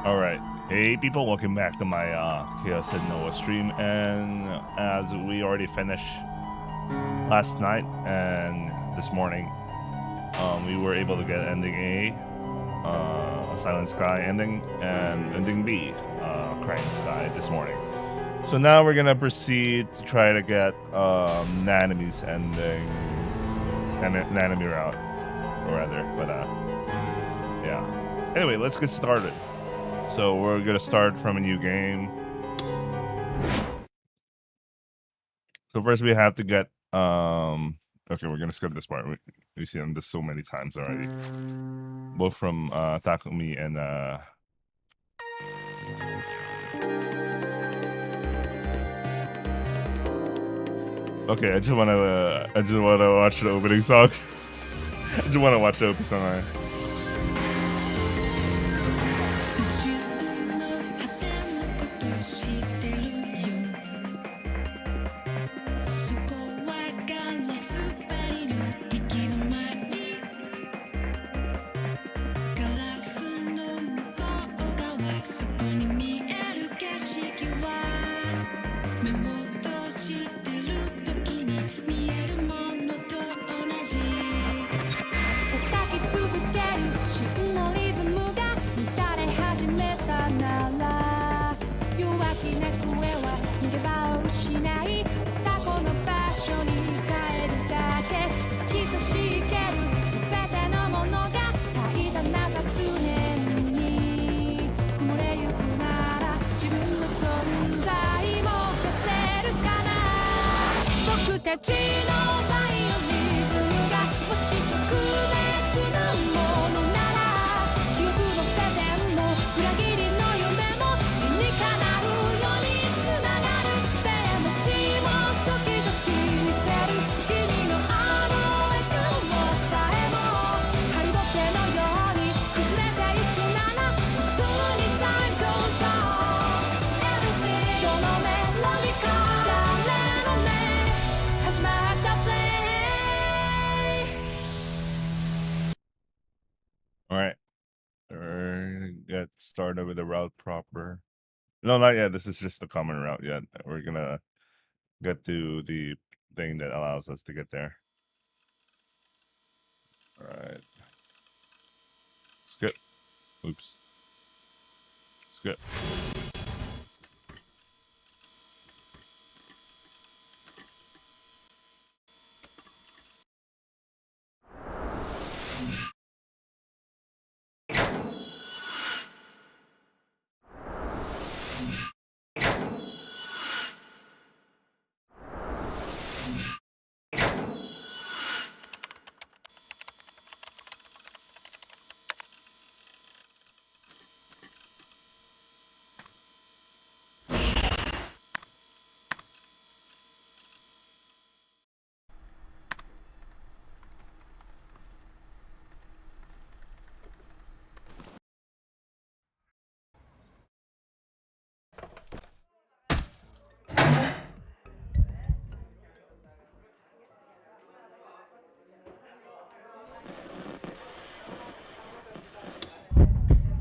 Alright, hey people, welcome back to my Chaos and Noah stream, and as we already finished last night and this morning, we were able to get ending A, a Silent Sky ending, and ending B, Crying Sky this morning. So now we're gonna proceed to try to get Nanami's ending, and Nanami route, or rather, but yeah. Anyway, let's get started. So we're gonna start from a new game. So first we have to get okay, we're gonna skip this part. We've seen this so many times already. Both from Takumi and okay, I just wanna watch the opening song. I just wanna watch the opening song. Started with the route proper. No, not yet. This is just the common route yet. We're gonna get to the thing that allows us to get there. Alright. Skip. Oops. Skip.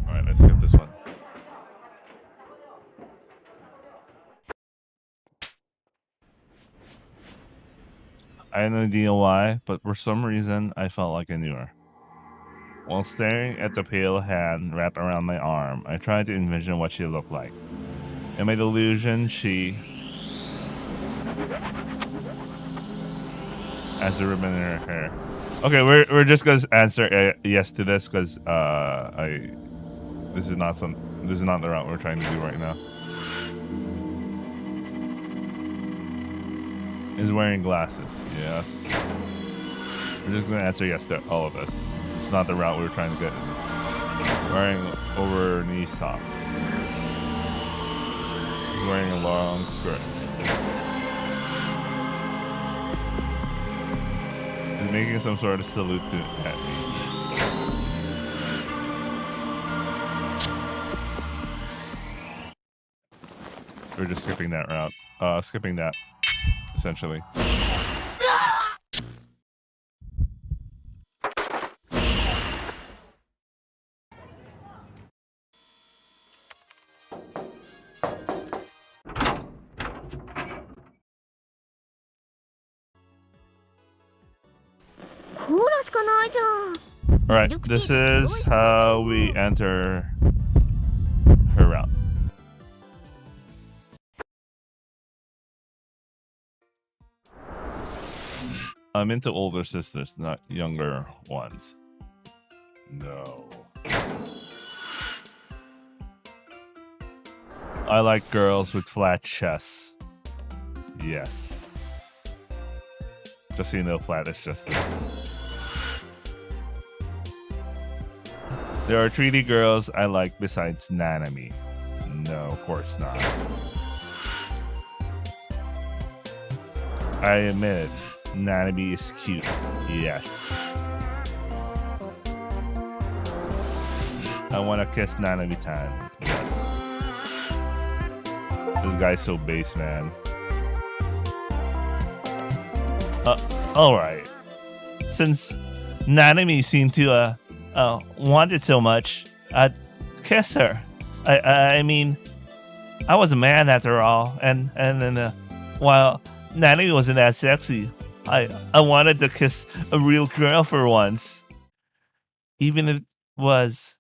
Alright, let's skip this one. I had no idea why, but for some reason, I felt like I knew her. While staring at the pale hand wrapped around my arm, I tried to envision what she looked like. In my delusion, she has the ribbon in her hair. Okay, we're just gonna answer yes to this because this is not the route we're trying to do right now. Is wearing glasses. Yes. We're just gonna answer yes to all of this. It's not the route we were trying to get. Wearing over knee socks. Wearing a long skirt. He's making some sort of salute at me. We're just skipping that route. Skipping that, essentially. Alright, this is how we enter her route. I'm into older sisters, not younger ones. No. I like girls with flat chests. Yes. Just so you know, flat is just there. There are 3D girls I like besides Nanami. No, of course not. I admit it. Nanami is cute. Yes. I want to kiss Nanami-tan. Yes. This guy's so base, man. Alright. Since Nanami seemed to want it so much, I'd kiss her. I mean, I was a man after all, and then while Nanami wasn't that sexy, I wanted to kiss a real girl for once, even if it was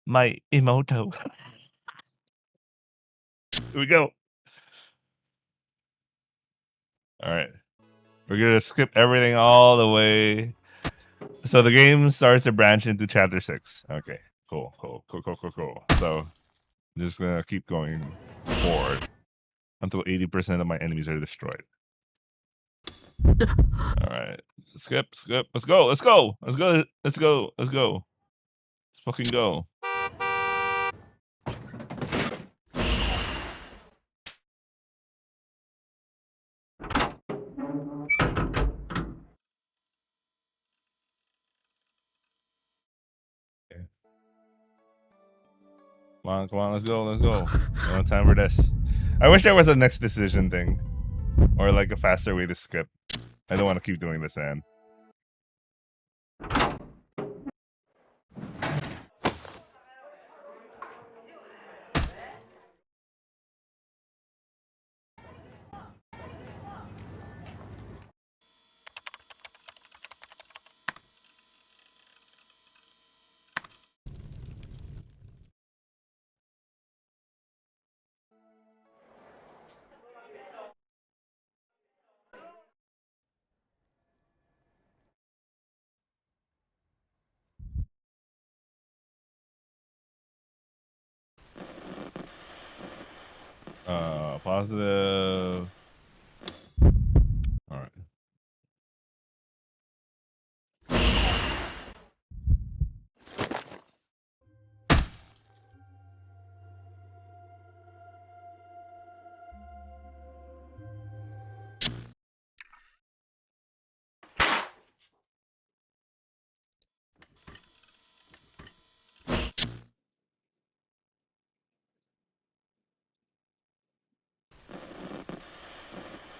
my Imoto. Here we go. All right, we're gonna skip everything all the way. So the game starts to branch into chapter 6. Okay, cool. So I'm just gonna keep going forward until 80% of my enemies are destroyed. All right, skip. Let's go. Let's fucking go. Okay. Come on, let's go. I don't have time for this. I wish there was a next decision thing, or like a faster way to skip. I don't want to keep doing this, Anne. Positive. All right.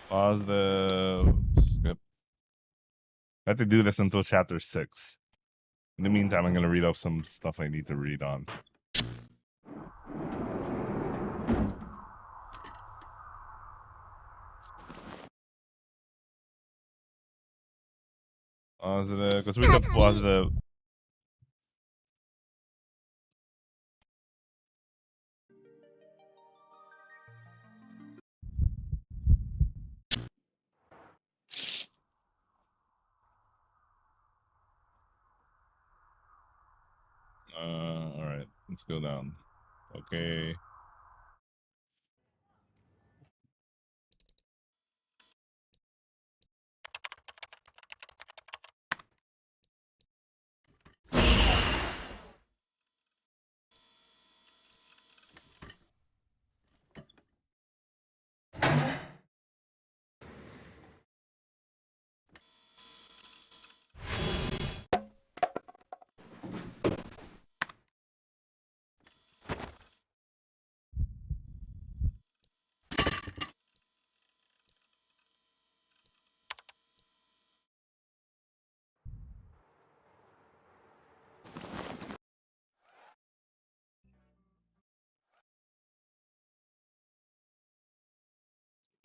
Positive. Skip. I have to do this until chapter 6. In the meantime, I'm gonna read up some stuff I need to read on. Positive, because we got positive. All right, let's go down. Okay.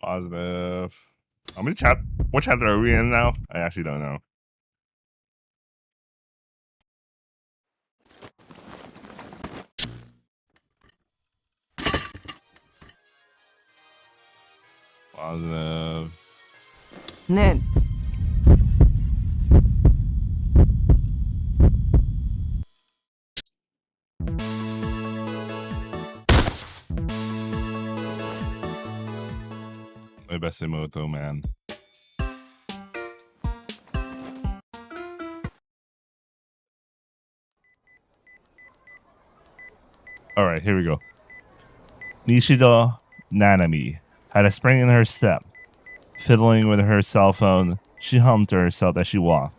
Positive. How many what chapter are we in now? I actually don't know. Positive. ね Ebesimoto, man. Alright, here we go. Nishido Nanami had a spring in her step. Fiddling with her cell phone, she hummed to herself as she walked.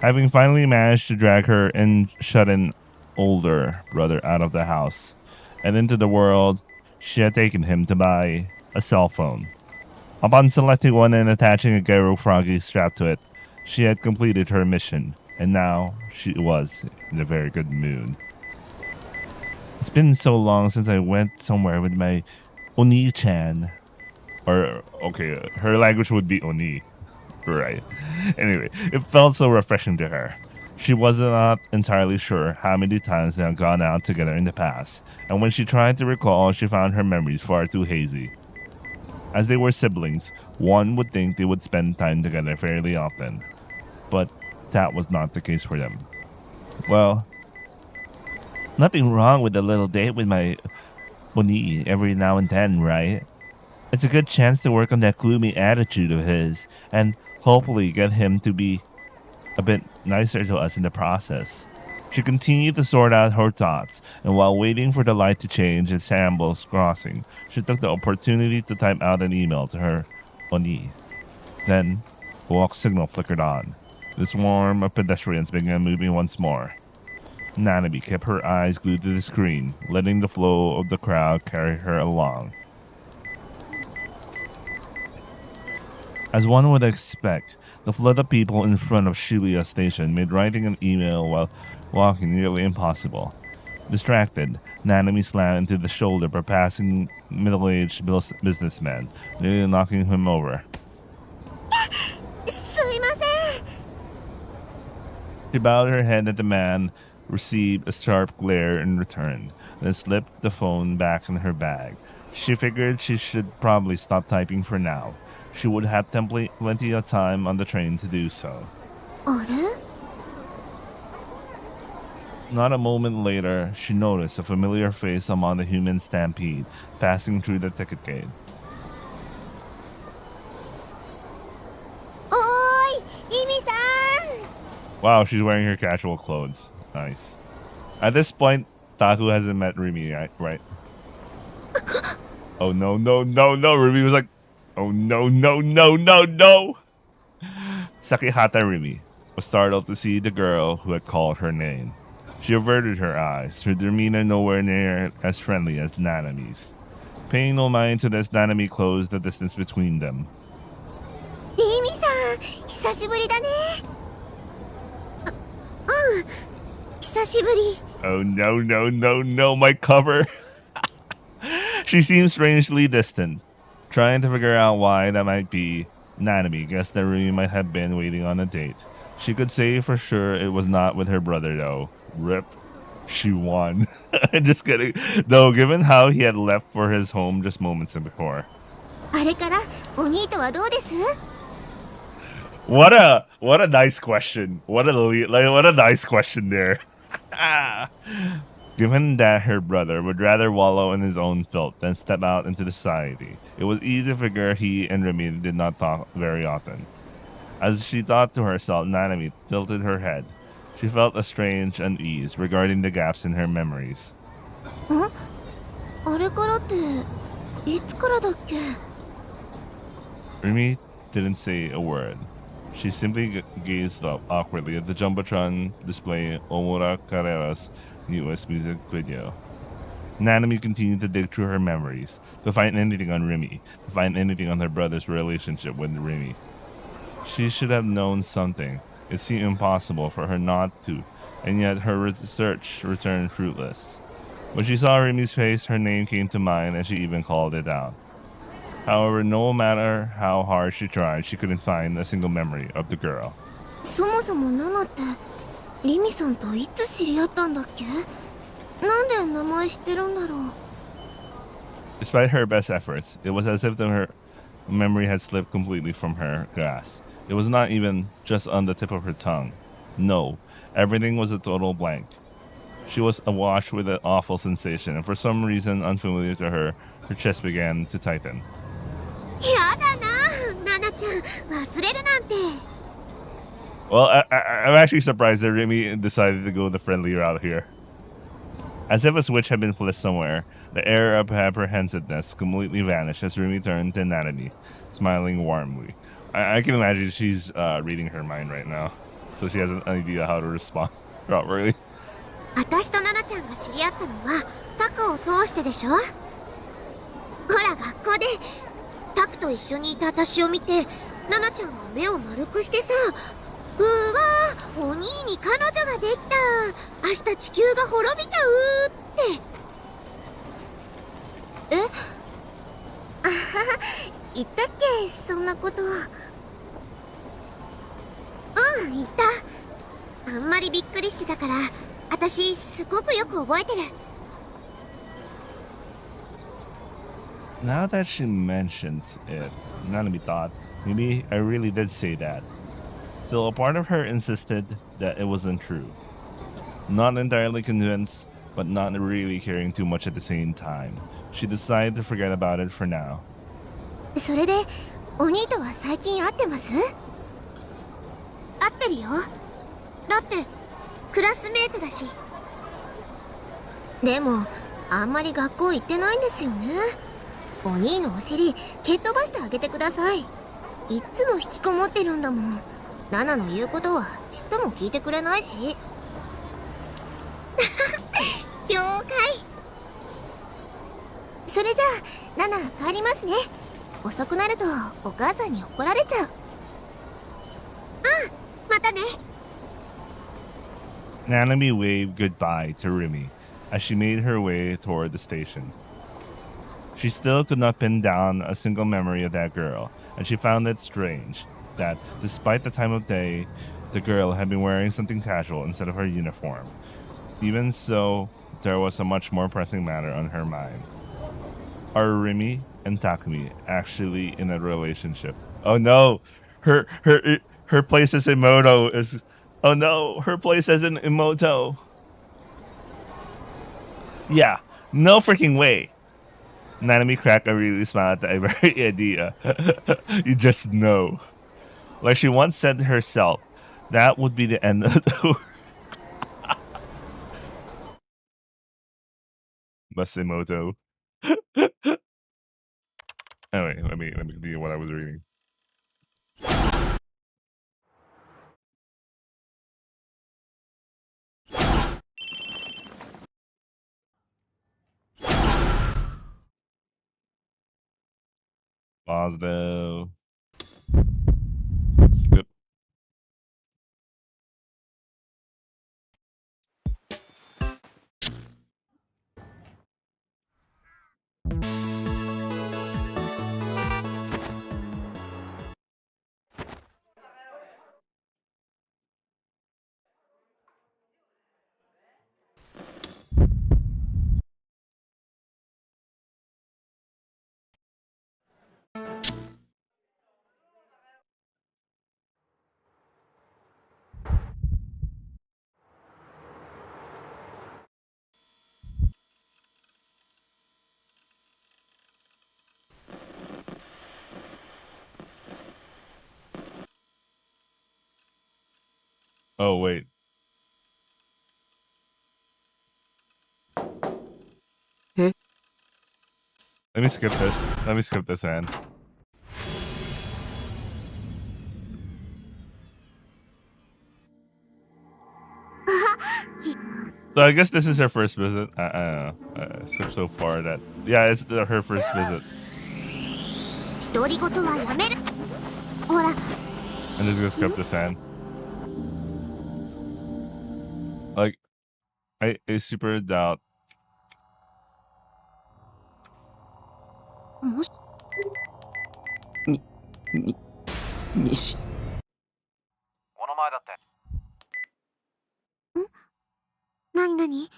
Having finally managed to drag her and shut-in older brother out of the house and into the world, she had taken him to buy a cell phone. Upon selecting one and attaching a Garo Froggy strap to it, she had completed her mission, and now she was in a very good mood. It's been so long since I went somewhere with my Oni-chan. Or, okay, her language would be Oni. Right. Anyway, it felt so refreshing to her. She was not entirely sure how many times they had gone out together in the past, and when she tried to recall, she found her memories far too hazy. As they were siblings, one would think they would spend time together fairly often, but that was not the case for them. Well, nothing wrong with a little date with my Oni every now and then, right? It's a good chance to work on that gloomy attitude of his and hopefully get him to be a bit nicer to us in the process. She continued to sort out her thoughts, and while waiting for the light to change at Shambles Crossing, she took the opportunity to type out an email to her Oni. Then, the walk signal flickered on. The swarm of pedestrians began moving once more. Nanami kept her eyes glued to the screen, letting the flow of the crowd carry her along. As one would expect, the flood of people in front of Shibuya Station made writing an email while walking nearly impossible. Distracted, Nanami slammed into the shoulder of a passing middle-aged businessman, nearly knocking him over. She bowed her head at the man, received a sharp glare in return, then slipped the phone back in her bag. She figured she should probably stop typing for now. She would have plenty of time on the train to do so. Not a moment later, she noticed a familiar face among the human stampede passing through the ticket gate. Oi! Rimi-san! Wow, she's wearing her casual clothes. Nice. At this point, Taku hasn't met Rimi, right? Oh no, no, no, no. Rimi was like, oh no, no, no, no, no. Sakihata Rimi was startled to see the girl who had called her name. She averted her eyes, her demeanor nowhere near as friendly as Nanami's. Paying no mind to this, Nanami closed the distance between them. Rimi-san! 久しぶりだね。久しぶり。 Oh no, no, no, no, my cover. She seemed strangely distant. Trying to figure out why that might be, Nanami guessed that Rimi might have been waiting on a date. She could say for sure it was not with her brother though. Rip. She won. Just kidding. Though, given how he had left for his home just moments before. あれからお兄とはどうです？ What a nice question. What a nice question there. Given that her brother would rather wallow in his own filth than step out into society, it was easy to figure he and Rimi did not talk very often. As she thought to herself, Nanami tilted her head. She felt a strange unease regarding the gaps in her memories. あれからっていつからだっけ？ Rimi didn't say a word. She simply gazed up awkwardly at the Jumbotron displaying Omura Carrera's newest music video. Nanami continued to dig through her memories, to find anything on Rimi, to find anything on her brother's relationship with Rimi. She should have known something. It seemed impossible for her not to, and yet her research returned fruitless. When she saw Rimi's face, her name came to mind and she even called it out. However, no matter how hard she tried, she couldn't find a single memory of the girl. そもそもナナってリミさんといつ知り合ったんだっけ？なんで名前知ってるんだろう？ Despite her best efforts, it was as if her memory had slipped completely from her grasp. It was not even just on the tip of her tongue. No, everything was a total blank. She was awash with an awful sensation, and for some reason unfamiliar to her, her chest began to tighten. やだな、ナナちゃん、忘れるなんて。Well, I'm actually surprised that Remy decided to go the friendly route here. As if a switch had been flipped somewhere, the air of apprehensiveness completely vanished as Remy turned to Nanami, smiling warmly. I can imagine she's reading her mind right now, so she has an idea how to respond properly. 私とナナちゃんが知り合ったのはタクを通してでしょ。ほら学校でタクと一緒にいた私を見てナナちゃんは目を丸くしてさ、うわー、お兄に彼女ができた、明日地球が滅びちゃうって。え、あはは、言ったっけ、そんなこと。うん、言った。あんまりびっくりしてたから私すごくよく覚えてる。 Now that she mentions it, Nanami thought, maybe I really did say that. Still, a part of her insisted that it wasn't true. Not entirely convinced, but not really caring too much at the same time. She decided to forget about it for now. それでお兄とは最近会ってます？会ってるよ。だってクラスメートだし。でもあんまり学校行ってないんですよね。お兄のお尻蹴っ飛ばしてあげてください。いっつも引きこもってるんだもん。ナナの言うことはちっとも聞いてくれないし。了解。それじゃあナナ帰りますね。遅くなるとお母さんに怒られちゃう。うん、またね。 Nanami waved goodbye to Remy as she made her way toward the station. She still could not pin down a single memory of that girl, and she found it strange that, despite the time of day, the girl had been wearing something casual instead of her uniform. Even so, there was a much more pressing matter on her mind. Are Remy and Takumi actually in a relationship? Oh no! Her place as Imoto is... Oh no! Her place as an Imoto! Yeah, no freaking way! Nanami cracked a really smile at the very idea. You just know. Like she once said herself, that would be the end of the world. Masimoto. Anyway, let me continue what I was reading. Pause though. Skip. Oh wait. Eh? Let me skip this. Let me skip this, man. So I guess this is her first visit. I don't know. I skipped so far that... Yeah, it's her first visit. 独り言はやめる。ほら。 I'm just gonna skip this, man. Like, I super doubt. もし西。この前だって。なになに。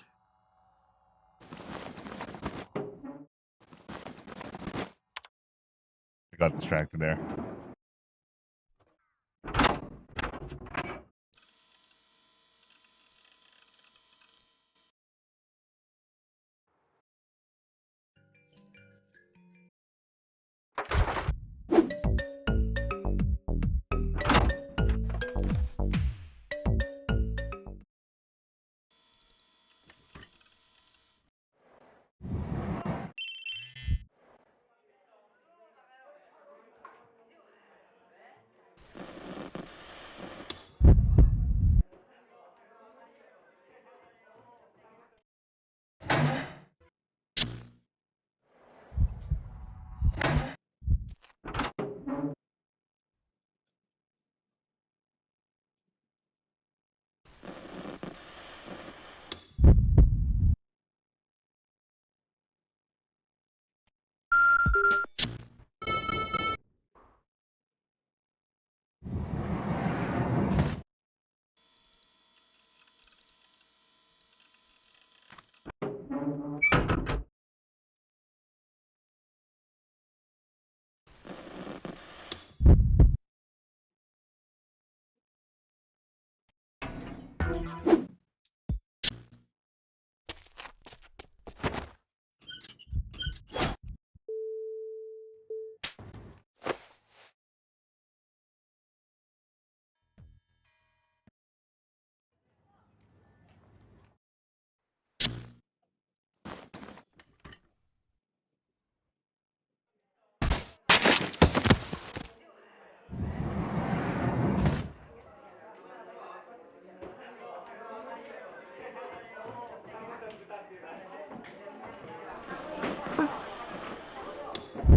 got distracted there.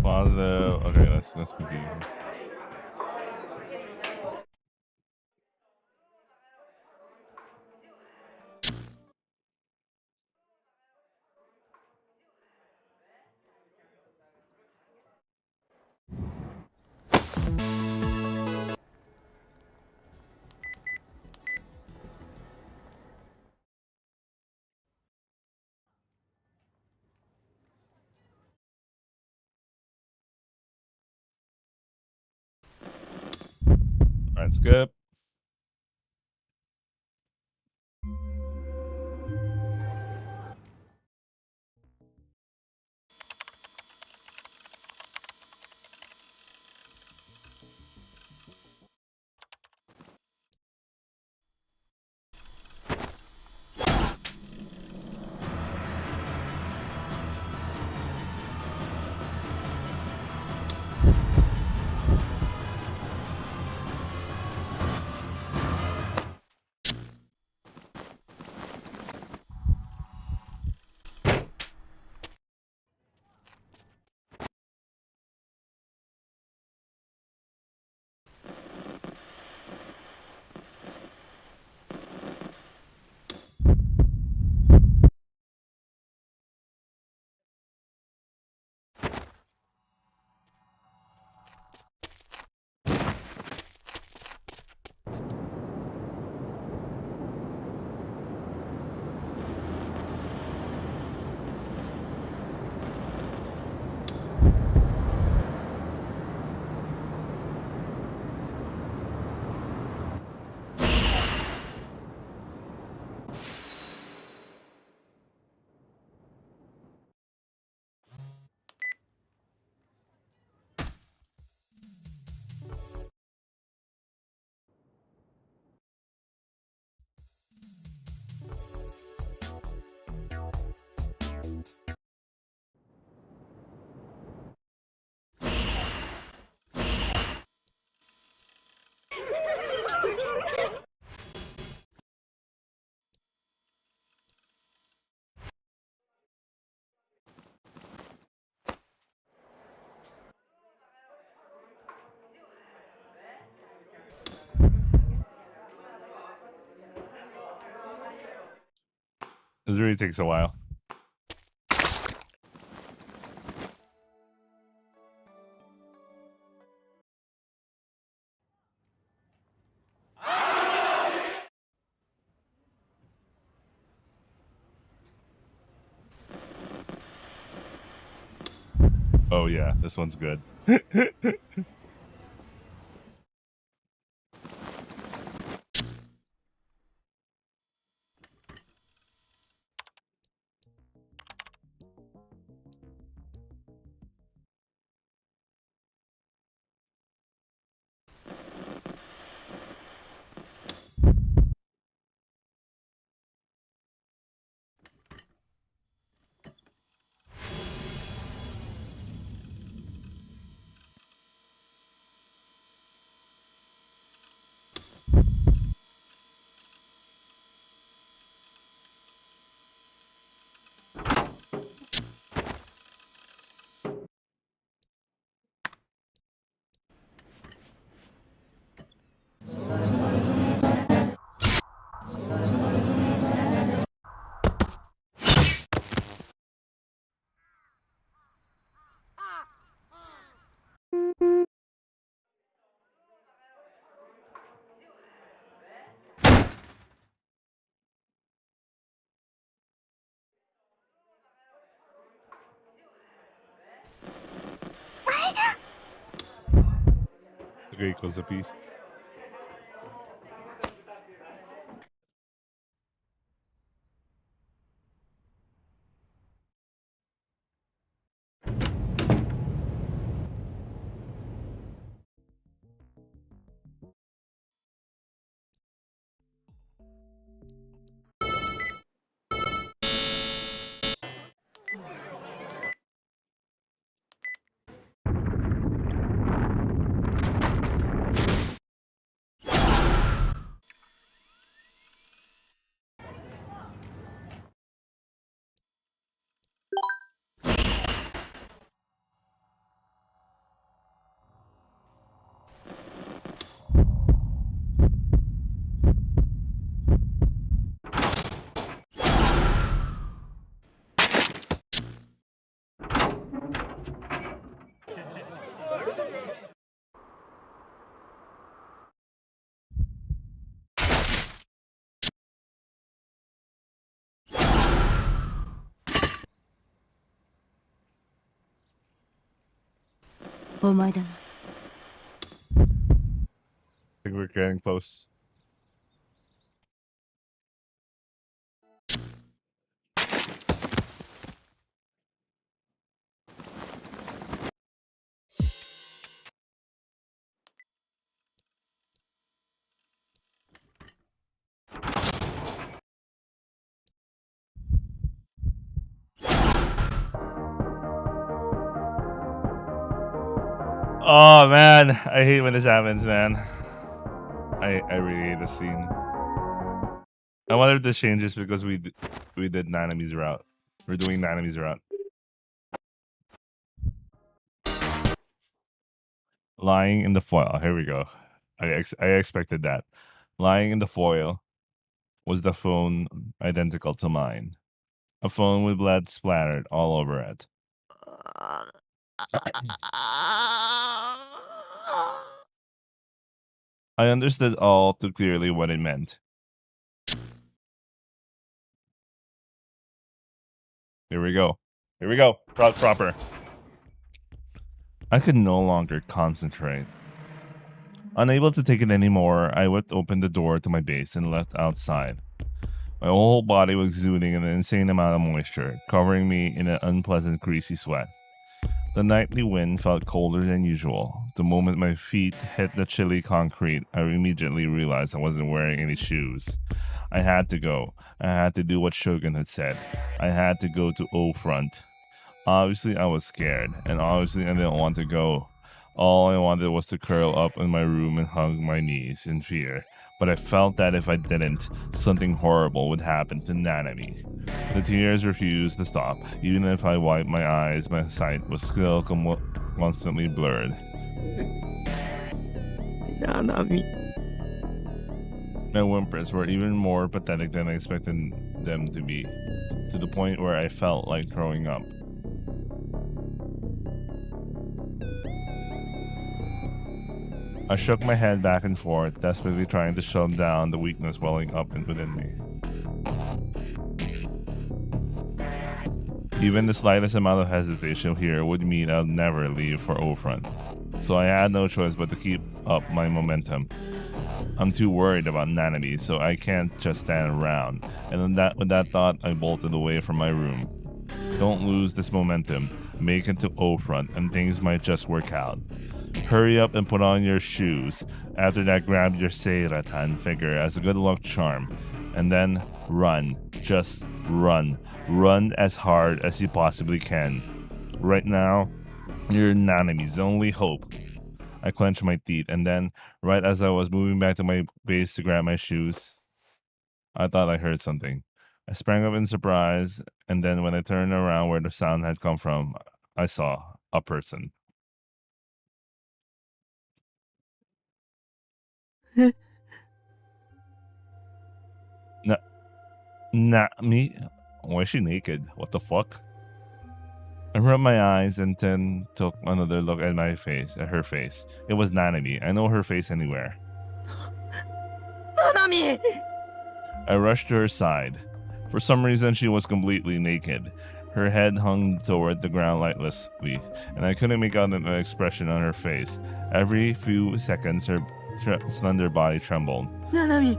Positive. Okay, let's continue. All right, skip. This really takes a while. Oh yeah, this one's good. Okay, close the P. I think we're getting close. Oh man, I hate when this happens, man. I really hate this scene. I wonder if this changes because we did Nanami's route. We're doing Nanami's route. Lying in the foil. Here we go. I expected that. Lying in the foil was the phone identical to mine. A phone with blood splattered all over it. I understood all too clearly what it meant. Here we go. Here we go. Proper. I could no longer concentrate. Unable to take it anymore, I whipped open the door to my base and left outside. My whole body was exuding an insane amount of moisture, covering me in an unpleasant greasy sweat. The nightly wind felt colder than usual. The moment my feet hit the chilly concrete, I immediately realized I wasn't wearing any shoes. I had to go. I had to do what Shogun had said. I had to go to O Front. Obviously, I was scared, and obviously, I didn't want to go. All I wanted was to curl up in my room and hug my knees in fear. But I felt that if I didn't, something horrible would happen to Nanami. The tears refused to stop. Even if I wiped my eyes, my sight was still constantly blurred. Nanami. My whimpers were even more pathetic than I expected them to be, to the point where I felt like throwing up. I shook my head back and forth, desperately trying to shove down the weakness welling up within me. Even the slightest amount of hesitation here would mean I'll never leave for O-Front. So I had no choice but to keep up my momentum. I'm too worried about Nanami, so I can't just stand around. And with that thought, I bolted away from my room. Don't lose this momentum. Make it to O-Front, and things might just work out. Hurry up and put on your shoes. After that, grab your Seiratan figure as a good luck charm. And then run. Just run. Run as hard as you possibly can. Right now, you're Nanami's only hope. I clenched my teeth, and then, right as I was moving back to my base to grab my shoes, I thought I heard something. I sprang up in surprise, and then when I turned around where the sound had come from, I saw a person. え Me? Why is she naked? What the fuck? I rubbed my eyes and then took another look at her face. It was Nanami. I know her face anywhere. Nanami! I rushed to her side. For some reason, she was completely naked. Her head hung toward the ground lightlessly, and I couldn't make out an expression on her face. Every few seconds, her slender body trembled. Nanami!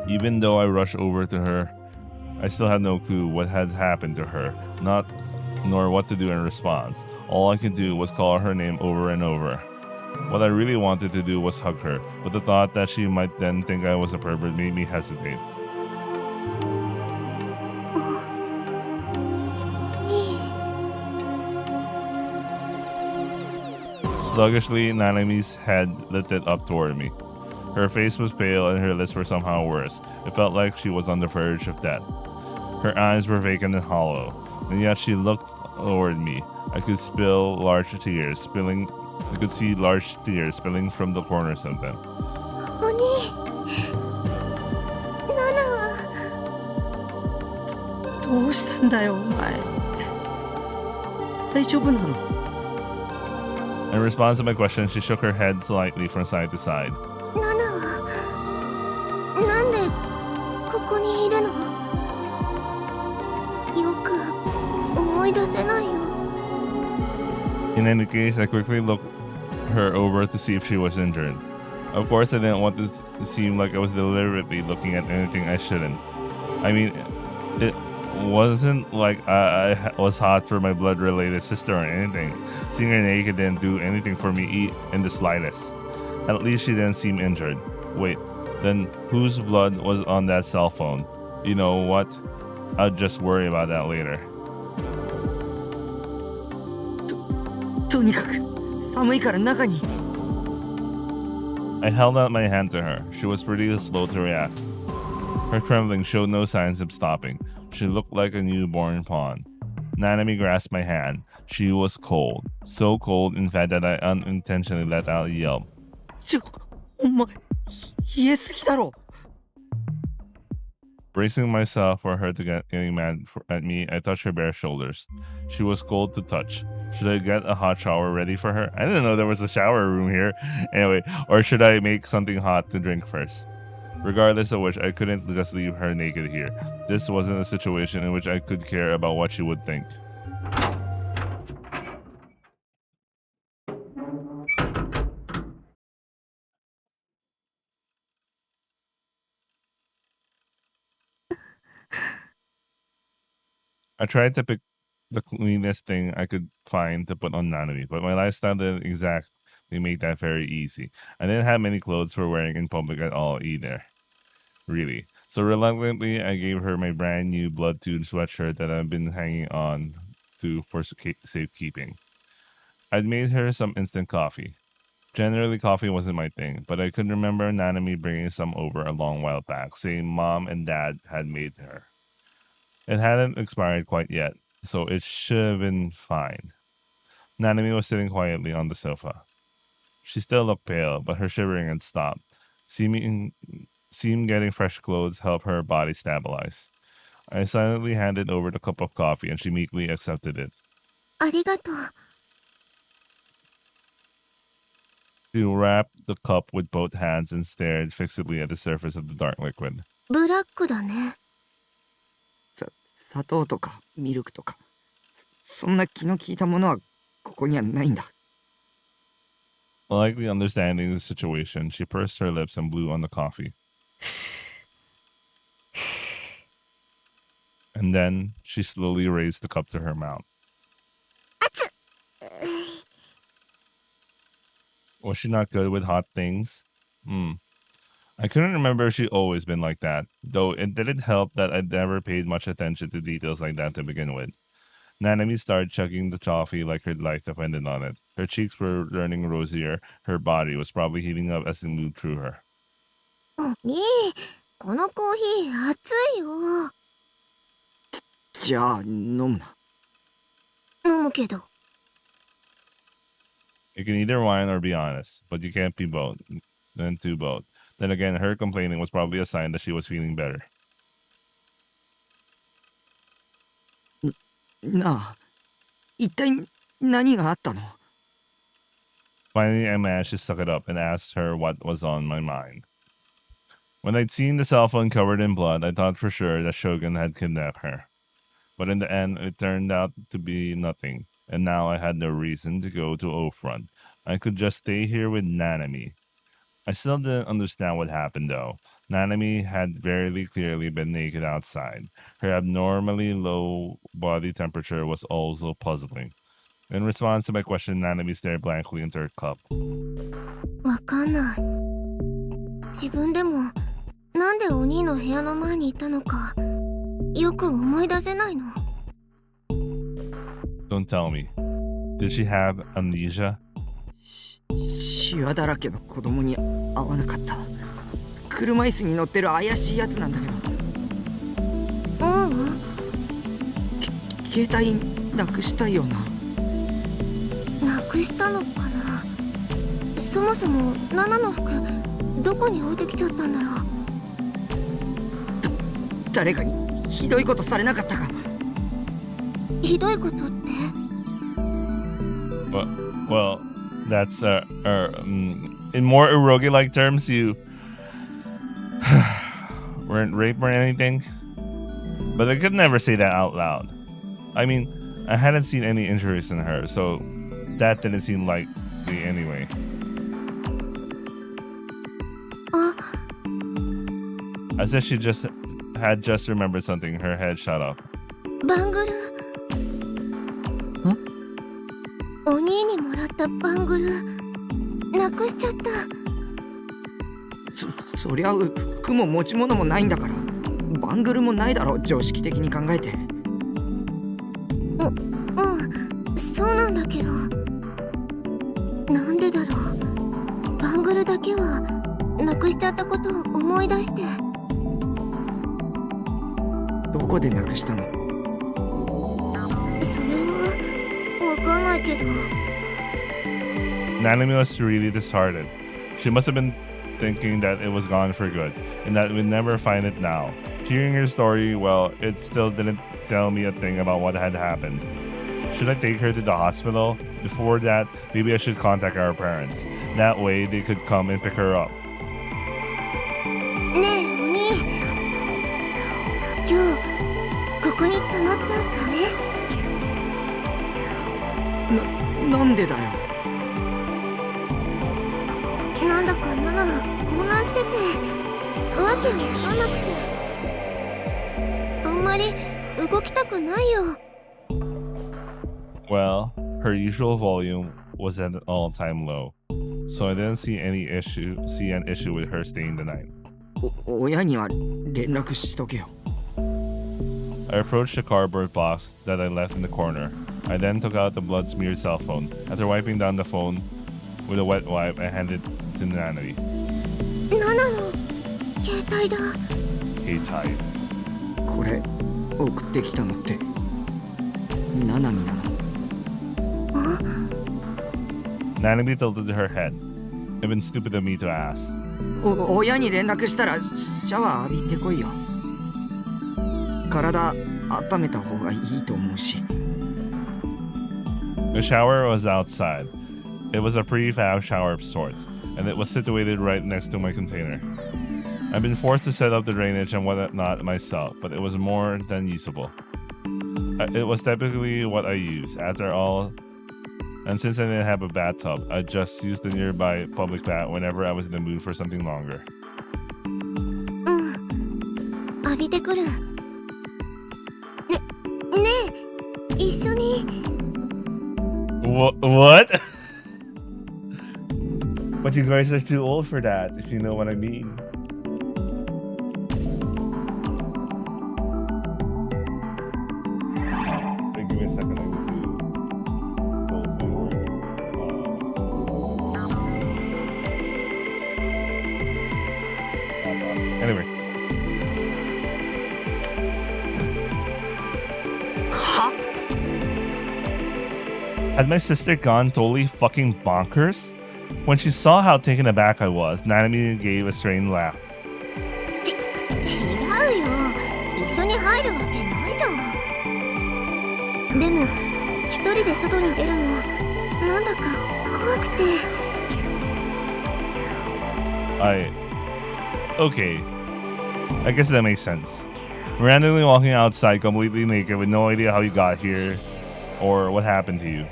Even though I rushed over to her, I still had no clue what had happened to her, nor what to do in response. All I could do was call her name over and over. What I really wanted to do was hug her, but the thought that she might then think I was a pervert made me hesitate. Sluggishly, Nanami's head lifted up toward me. Her face was pale and her lips were somehow worse. It felt like she was on the verge of death. Her eyes were vacant and hollow, and yet she looked toward me. I could see large tears spilling from the corners of them. 鬼ナナはどうしたんだよお前大丈夫なの In response to my question, she shook her head slightly from side to side. ナナはなんでここにいるのよく思い出せないよ In any case, I quickly looked her over to see if she was injured. Of course, I didn't want to seem like I was deliberately looking at anything I shouldn't. I mean, it wasn't like I was hot for my blood-related sister or anything. Seeing her naked didn't do anything for me in the slightest. At least she didn't seem injured. Wait, then whose blood was on that cell phone? You know what? I'll just worry about that later. とにかく寒いから中に I held out my hand to her. She was pretty slow to react. Her trembling showed no signs of stopping. She looked like a newborn pawn. Nanami grasped my hand. She was cold. So cold, in fact, that I unintentionally let out a yelp. お前冷えすぎだろ Bracing myself for her to getting mad at me, I touched her bare shoulders. She was cold to touch. Should I get a hot shower ready for her? I didn't know there was a shower room here. Anyway, or should I make something hot to drink first? Regardless of which, I couldn't just leave her naked here. This wasn't a situation in which I could care about what she would think. I tried to pick the cleanest thing I could find to put on Nanami, but my lifestyle didn't exactly make that very easy. I didn't have many clothes for wearing in public at all either. Really. So reluctantly, I gave her my brand new blood-tuned sweatshirt that I've been hanging on to for safekeeping. I'd made her some instant coffee. Generally, coffee wasn't my thing, but I could remember Nanami bringing some over a long while back, saying Mom and Dad had made her. It hadn't expired quite yet, so it should have been fine. Nanami was sitting quietly on the sofa. She still looked pale, but her shivering had stopped. Seemed getting fresh clothes helped her body stabilize. I silently handed over the cup of coffee and she meekly accepted it. ありがとう She wrapped the cup with both hands and stared fixedly at the surface of the dark liquid. ブラックだね砂糖とかミルクとか、そんな気の利いたものはここにはないんだ。 Likely understanding the situation, she pursed her lips and blew on the coffee. And then she slowly raised the cup to her mouth. Was she not good with hot things? I couldn't remember if she'd always been like that, though it didn't help that I'd never paid much attention to details like that to begin with. Nanami started chugging the coffee like her life depended on it. Her cheeks were turning rosier, her body was probably heating up as it moved through her. ねえ、このコーヒー熱いよ。じゃあ飲むな。飲むけど。You can either whine or be honest, but you can't be both. Then do both. Then again, her complaining was probably a sign that she was feeling better. なあ、一体何があったの？ Finally, I managed to suck it up and asked her what was on my mind. When I'd seen the cell phone covered in blood, I thought for sure that Shogun had kidnapped her. But in the end, it turned out to be nothing, and now I had no reason to go to O-Front. I could just stay here with Nanami. I still didn't understand what happened though. Nanami had very clearly been naked outside. Her abnormally low body temperature was also puzzling. In response to my question, Nanami stared blankly into her cup. わかんない。自分でもなんでお兄の部屋の前にいたのかよく思い出せないの。Don't tell me. Did she have amnesia? シワだらけの子供に会わなかった。車椅子に乗ってる怪しいやつなんだけど。うん。携帯なくしたよな。なくしたのかな。そもそもナナの服どこに置いてきちゃったんだろう。誰かにひどいことされなかったか。ひどいことって？ Well, that's in more eroge-like terms, you weren't raped or anything. But I could never say that out loud. I mean, I hadn't seen any injuries in her, so that didn't seem likely anyway. As if she had just remembered something, her head shot up. バングル。お兄にもらったバングルなくしちゃった。そりゃ服も持ち物もないんだからバングルもないだろ、常識的に考えて。そうなんだけど、なんでだろう。バングルだけはなくしちゃったことを思い出して。どこでなくしたの？それはわかんないけど。Nanami was really disheartened. She must have been thinking that it was gone for good, and that we'd never find it now. Hearing her story, well, it still didn't tell me a thing about what had happened. Should I take her to the hospital? Before that, maybe I should contact our parents. That way, they could come and pick her up. ねえお兄、今日ここに泊まっちゃったね。なんでだよ。なんだかナナ混乱しててわけわかんなくて、あんまり動きたくないよ。Well, her usual volume was at an all-time low, so I didn't see an issue with her staying the night. 親には連絡しとけよ。I approached the cardboard box that I left in the corner. I then took out the blood-smeared cell phone. After wiping down the phone with a wet wipe, I handed it to Nanami. ナナの携帯だ。Hey, tight. これ送ってきたのってナナミなの？Nanami tilted her head. It'd been stupid of me to ask. 親に連絡したらシャワー浴びてこいよ。体温めた方がいいと思うし。The shower was outside. It was a prefab shower of sorts, and it was situated right next to my container. I've been forced to set up the drainage and whatnot myself, but it was more than usable. It was typically what I used. After all, and since I didn't have a bathtub, I just used the nearby public bath whenever I was in the mood for something longer. 浴びてくる。ねえ、一緒に。What? But you guys are too old for that, if you know what I mean. Wait, give me a second. I need to close my work. Anyway. は Had my sister gone totally fucking bonkers? When she saw how taken aback I was, Nanami gave a strained laugh. 違うよ。一緒に入るわけないじゃん。でも、一人で外に出るの、なんだか怖くて。Okay. I guess that makes sense. Randomly walking outside completely naked with no idea how you got here or what happened to you.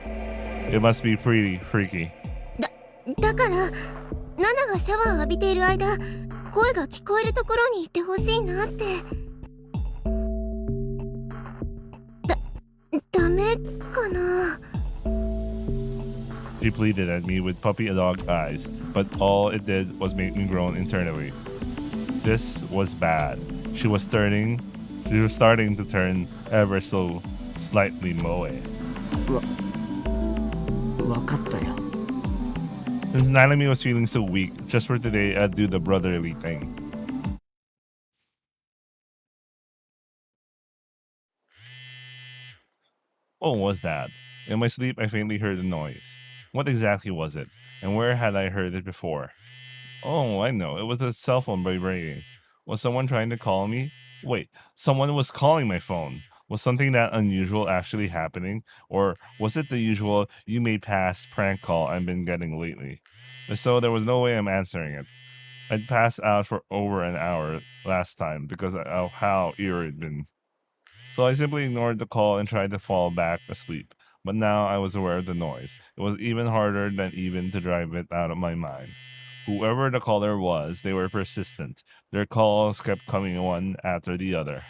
It must be pretty freaky. だから、ナナがシャワー浴びている間、声が聞こえるところにいてほしいなって。ダメかな。She pleaded at me with puppy dog eyes, but all it did was make me groan internally. This was bad. She was starting to turn ever so slightly moe. わかったよ。 Since Nanami was feeling so weak, just for today, I'd do the brotherly thing. What was that? In my sleep, I faintly heard a noise. What exactly was it? And where had I heard it before? Oh, I know. It was a cell phone vibrating. Was someone trying to call me? Wait, someone was calling my phone. Was something that unusual actually happening? Or was it the usual you may pass prank call I've been getting lately? If so, there was no way I'm answering it. I'd passed out for over an hour last time because of how eerie it'd been. So I simply ignored the call and tried to fall back asleep. But now I was aware of the noise. It was even harder than even to drive it out of my mind. Whoever the caller was, they were persistent. Their calls kept coming one after the other.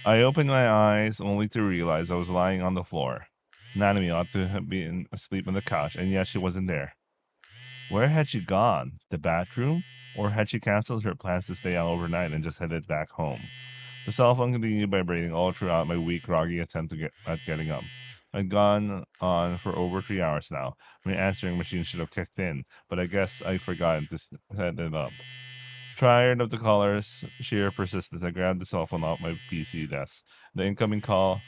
I opened my eyes only to realize I was lying on the floor. Nanami ought to have been asleep on the couch, and yet she wasn't there. Where had she gone? The bathroom? Or had she canceled her plans to stay out overnight and just headed back home? The cell phone continued vibrating all throughout my weak, groggy attempt at getting up. I'd gone on for over 3 hours now. My answering machine should have kicked in, but I guess I forgot to set it up. Tired of the caller's sheer persistence, I grabbed the cell phone off my PC desk. The incoming call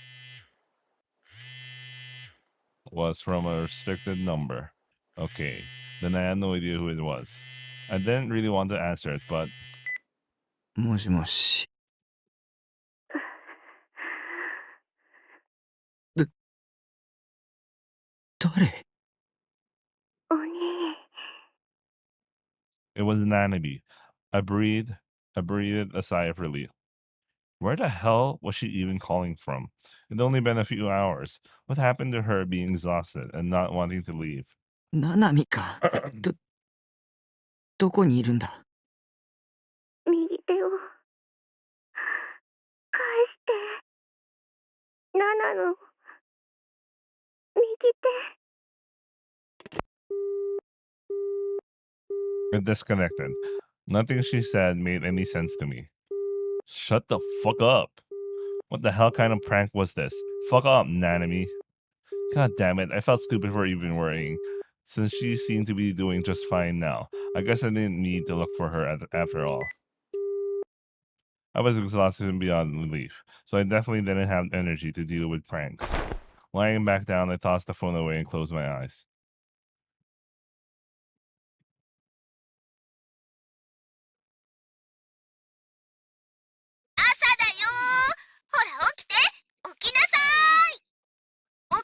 was from a restricted number. Okay, then I had no idea who it was. I didn't really want to answer it, but もしもし。誰？ お兄。 it was Nanami. I breathed a sigh of relief. Where the hell was she even calling from? It'd only been a few hours. What happened to her being exhausted and not wanting to leave? ナナミか。どこにいるんだ？右手を返して。ナナの右手。 It disconnected. Nothing she said made any sense to me. Shut the fuck up. What the hell kind of prank was this? Fuck up, Nanami. God damn it, I felt stupid for even worrying, since she seemed to be doing just fine now. I guess I didn't need to look for her after all. I was exhausted and beyond relief, so I definitely didn't have energy to deal with pranks. Lying back down, I tossed the phone away and closed my eyes. 朝だよー。ほら起きて。起きなさーい。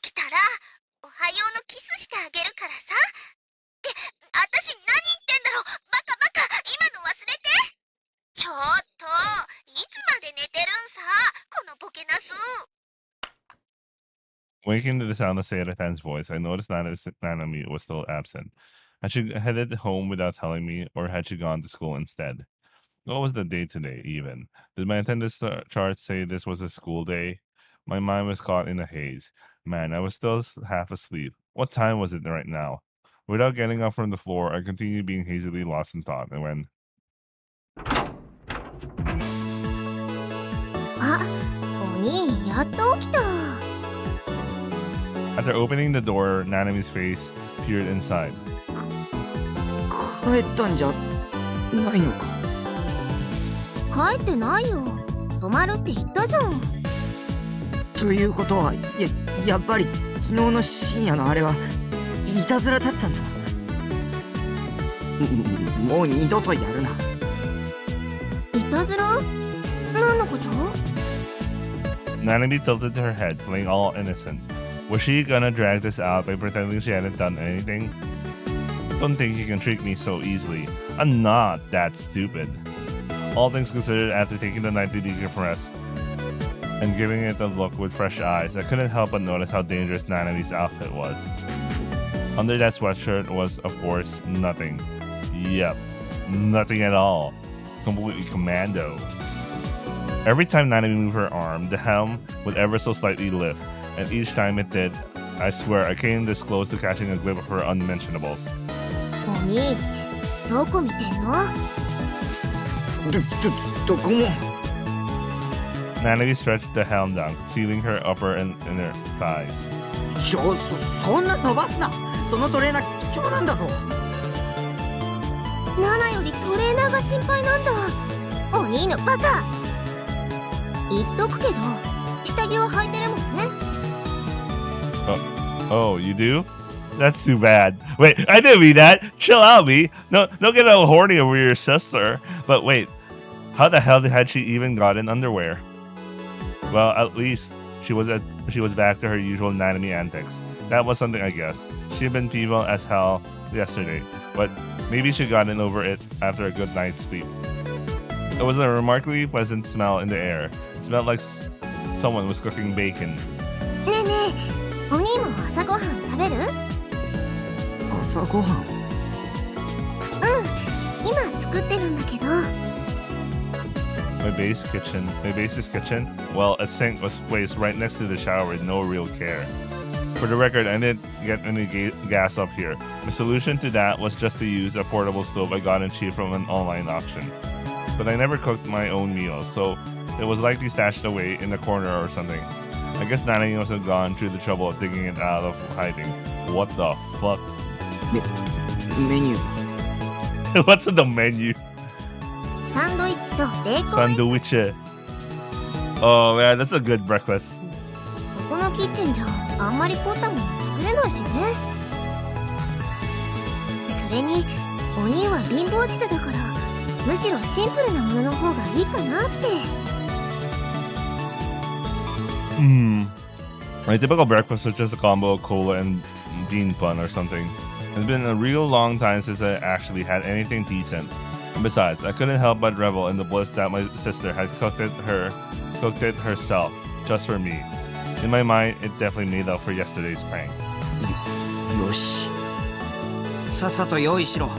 起きたらおはようのキスしてあげるからさ。って、私何言ってんだろ。バカバカ、今の忘れて。Waking to the sound of Seiretan's voice, I noticed Nanami was still absent. Had she headed home without telling me, or had she gone to school instead? What was the day today, even? Did my attendance chart say this was a school day? My mind was caught in a haze. Man, I was still half asleep. What time was it right now? Without getting up from the floor, I continued being hazily lost in thought, and when あ、お兄やっと起きた。 after opening the door, Nanami's face peered inside. 帰ったんじゃないのか。帰ってないよ。泊まるって言ったじゃん。ということはやっぱり昨日の深夜のあれはいたずらだったんだ。もう二度とやるな。いたずら？何のこと？ Nanami tilted her head, playing all innocent. Was she gonna drag this out by pretending she hadn't done anything? Don't think you can trick me so easily. I'm not that stupid. All things considered, after taking the night to decompress and giving it a look with fresh eyes, I couldn't help but notice how dangerous Nanami's outfit was. Under that sweatshirt was, of course, nothing. Yep, nothing at all. Completely commando. Every time Nanami moved her arm, the helm would ever so slightly lift, and each time it did, I swear I came this close to catching a glimpse of her unmentionables. お兄、どこ見てんの？どこも。 Nanami stretched the helm down, concealing her upper and inner thighs. そんな伸ばすな。そのトレーナー貴重なんだぞ。ナナよりトレーナーが心配なんだ。お兄のバカ。言っとくけど、下着は履いてるもんね。Oh, you do? That's too bad. Wait, I didn't mean that. Chill out, me. No, don't get all horny over your sister. But wait, how the hell had she even gotten underwear? Well, at least she was back to her usual Nanami antics. That was something, I guess. She'd been peevish as hell yesterday, but maybe she'd gotten over it after a good night's sleep. There was a remarkably pleasant smell in the air. It smelled like someone was cooking bacon. ねえねえ、お兄も朝ごはん食べる？朝ごはん。今作ってるんだけど。My base's kitchen? Well, a sink was placed right next to the shower with no real care. For the record, I didn't get any gas up here. The solution to that was just to use a portable stove I got in cheap from an online auction. But I never cooked my own meals, so it was likely stashed away in the corner or something. I guess Nanami must have gone through the trouble of digging it out of hiding. What the fuck? メニュー。 What's in the menu? サンドイッチとベーコン。 Sandwich. Oh man, that's a good breakfast. ここのキッチンじゃあんまり凝ったもの作れないしね。それにお兄は貧乏舌だから、むしろシンプルなものの方がいいかなって。My typical breakfast was just a combo of cola and bean bun or something. It's been a real long time since I actually had anything decent. And besides, I couldn't help but revel in the bliss that my sister had cooked it herself, just for me. In my mind, it definitely made up for yesterday's prank. よし。さっさと用意しろ。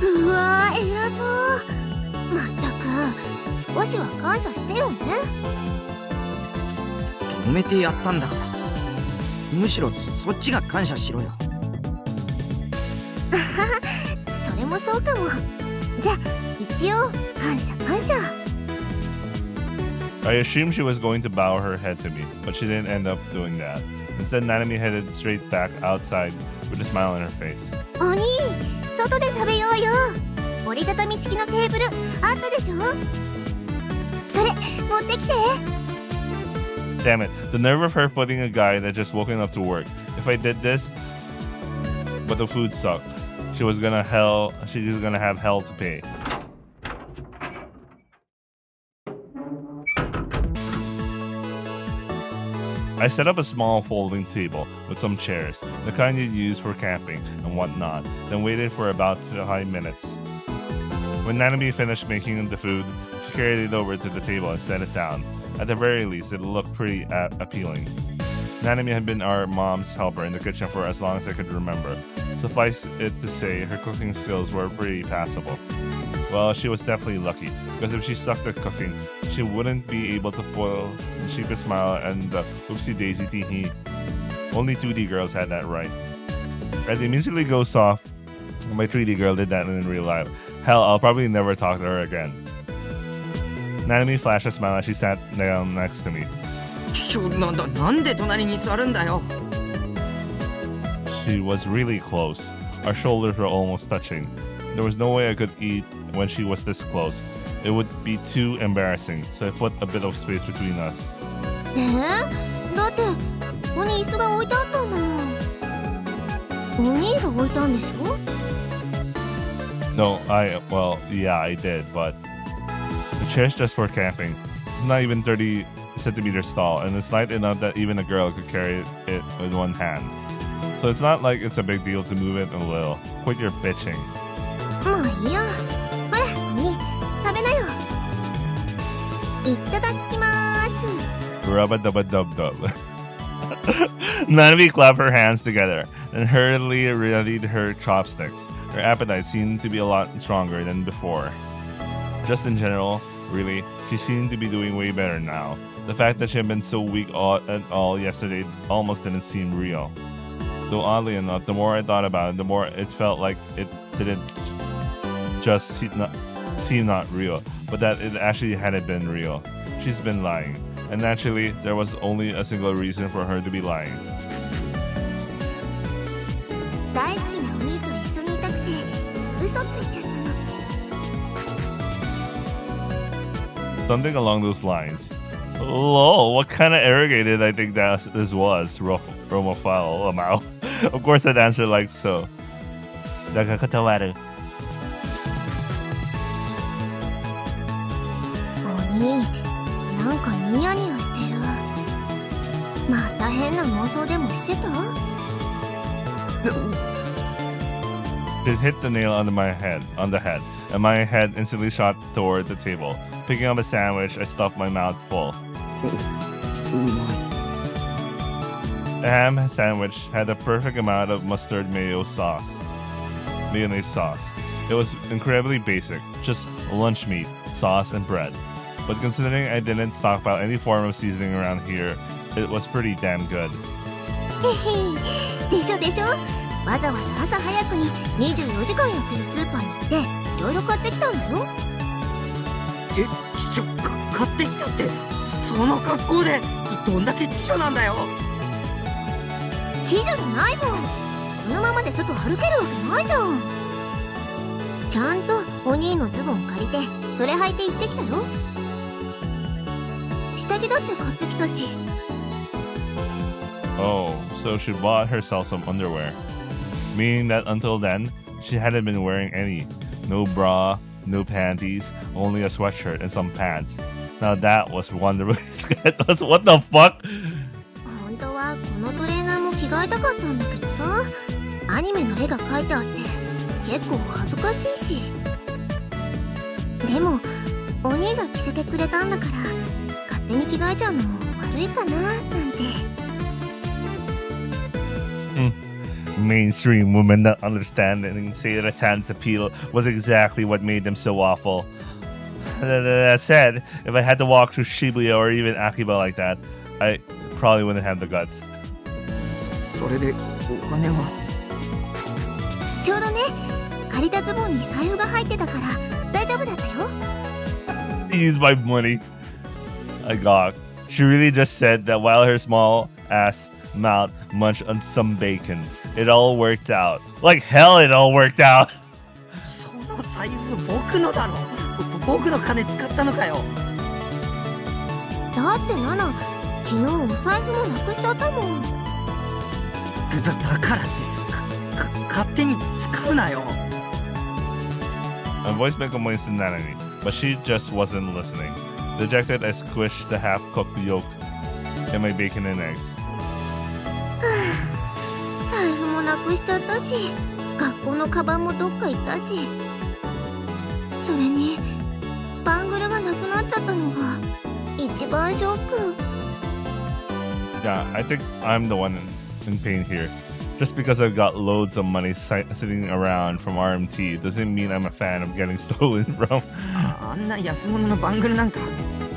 うわー、偉そう。まったく少しは感謝してよね。止めてやったんだから。むしろそっちが感謝しろよ。それもそうかも。じゃあ一応感謝感謝。 I assumed she was going to bow her head to me, but she didn't end up doing that. Instead, Nanami headed straight back outside with a smile on her face. お兄、外で食べようよ。折りたたみ式のテーブルあったでしょ。それ持ってきて。 Damn it, the nerve of her putting a guy that just woken up to work. If I did this, but the food sucked, she was gonna have hell to pay. I set up a small folding table with some chairs, the kind you'd use for camping and whatnot, then waited for about 5 minutes. When Nanami finished making the food, she carried it over to the table and set it down. At the very least, it looked pretty appealing. Nanami had been our mom's helper in the kitchen for as long as I could remember. Suffice it to say, her cooking skills were pretty passable. Well, she was definitely lucky, because if she sucked at cooking, she wouldn't be able to foil the sheepish smile and the oopsie-daisy tee-hee. Only 2D girls had that right. I'd immediately go soft. My 3D girl did that in real life. Hell, I'll probably never talk to her again. Nanami flashed a smile as she sat down next to me. なんで隣に座るんだよ。 She was really close. Our shoulders were almost touching. There was no way I could eat when she was this close. It would be too embarrassing, so I put a bit of space between us. だってここに椅子が置いてあったんだもん。お兄が置いたんでしょ？ No, yeah, I did, but the chair's just for camping. It's not even 30 centimeters tall, and it's light enough that even a girl could carry it with one hand. So it's not like it's a big deal to move it a little. Quit your bitching. まあいいや。ほら、お兄、食べなよ。いただきまーす。 Rubba-dubba-dub-dub. Nanami clapped her hands together and hurriedly readied her chopsticks. Her appetite seemed to be a lot stronger than before. Just in general, really, she seemed to be doing way better now. The fact that she had been so weak at all yesterday almost didn't seem real. Though oddly enough, the more I thought about it, the more it felt like it didn't just seem not real, but that it actually hadn't been real. She's been lying. And naturally, there was only a single reason for her to be lying. 大好きなお兄と一緒にいたくて嘘ついちゃったの。 Something along those lines. Lol, what kind of arrogant did I think that this was? Romophile, Amao. Of course I'd answer like so. だが断る。お兄、なんかニヤニヤしてる。また変な妄想でもしてた？ It hit the nail on the head, and my head instantly shot toward the table. Picking up a sandwich, I stuffed my mouth full. The ham sandwich had the perfect amount of mustard mayonnaise sauce. It was incredibly basic, just lunch meat, sauce, and bread. But considering I didn't stockpile any form of seasoning around here, it was pretty damn good. でしょでしょ。わざわざ朝早くに24時間やってるスーパーに行っていろいろ買ってきたんだよ。買ってきたってその格好でどんだけ知女なんだよ。知女じゃないもん。このままで外歩けるわけないじゃん。ちゃんとお兄のズボン借りてそれ履いて行ってきたよ。下着だって買ってきたし。 Oh, so she bought herself some underwear. Meaning that until then, she hadn't been wearing any. No bra, no panties, only a sweatshirt and some pants. Now that was wonderfully scandalous. What the fuck? 本当はこのトレーナーも着替えたかったんだけどさ、アニメの絵が描いてあって結構恥ずかしいし。でもお兄が着せてくれたんだから勝手に着替えちゃうのも悪いかななんて。Mainstream women not understanding say that Tan's appeal was exactly what made them so awful. That said, if I had to walk through Shibuya or even Akiba like that, I probably wouldn't have the guts. それでお金はちょうどね、借りたズボンに財布が入ってたから大丈夫だったよ。Use my money. I got. She really just said that while her small ass mouth munched on some bacon, it all worked out. Like hell, it all worked out. その財布僕のだろ。僕の金使ったのかよ。だってナナ、昨日お財布もなくしちゃったもん。だからって勝手に使うなよ。 My voice made complaints to Nanami, but she just wasn't listening. Dejected, I squished the half-cooked yolk in my bacon and eggs. 財布もなくしちゃったし、学校のカバンもどっか行ったし、それにバングルがなくなっちゃったのが一番ショック。Yeah, I think I'm the one in pain here. Just because I've got loads of money sitting around from RMT doesn't mean I'm a fan of getting stolen from. あんな安物のバングルなんか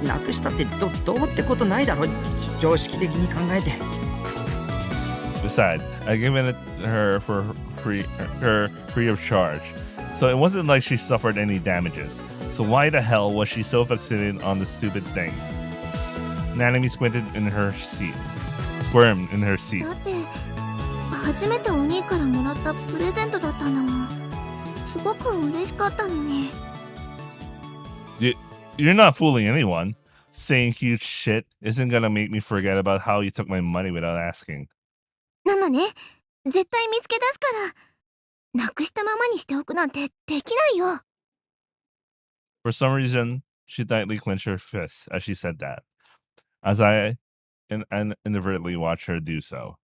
なくしたってどうってことないだろ、常識的に考えて。 Besides, I given it her for free of charge, so it wasn't like she suffered any damages. So why the hell was she so fixated on the stupid thing? Nanami squirmed in her seat. だって初めてお兄からもらったプレゼントだったんだもん。すごく嬉しかったのに。 You're not fooling anyone. Saying huge shit isn't gonna make me forget about how you took my money without asking. ナナね、絶対見つけ出すから。なくしたままにしておくなんてできないよ。 For some reason, she tightly clenched her fists as she said that. As I inadvertently watched her do so,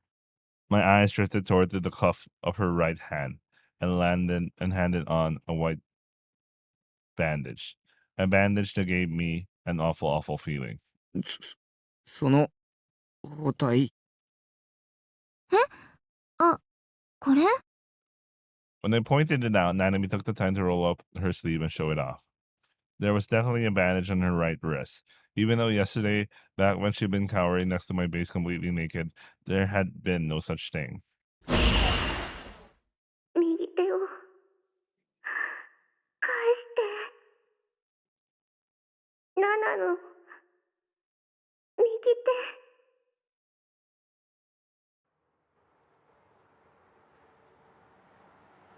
my eyes drifted toward the cuff of her right hand and handed on a white bandage. A bandage that gave me an awful feeling. その包帯。あ、これ？ When I pointed it out, Nanami took the time to roll up her sleeve and show it off. There was definitely a bandage on her right wrist. Even though yesterday, back when she'd been cowering next to my base completely naked, there had been no such thing. 右手を返して。ナナの右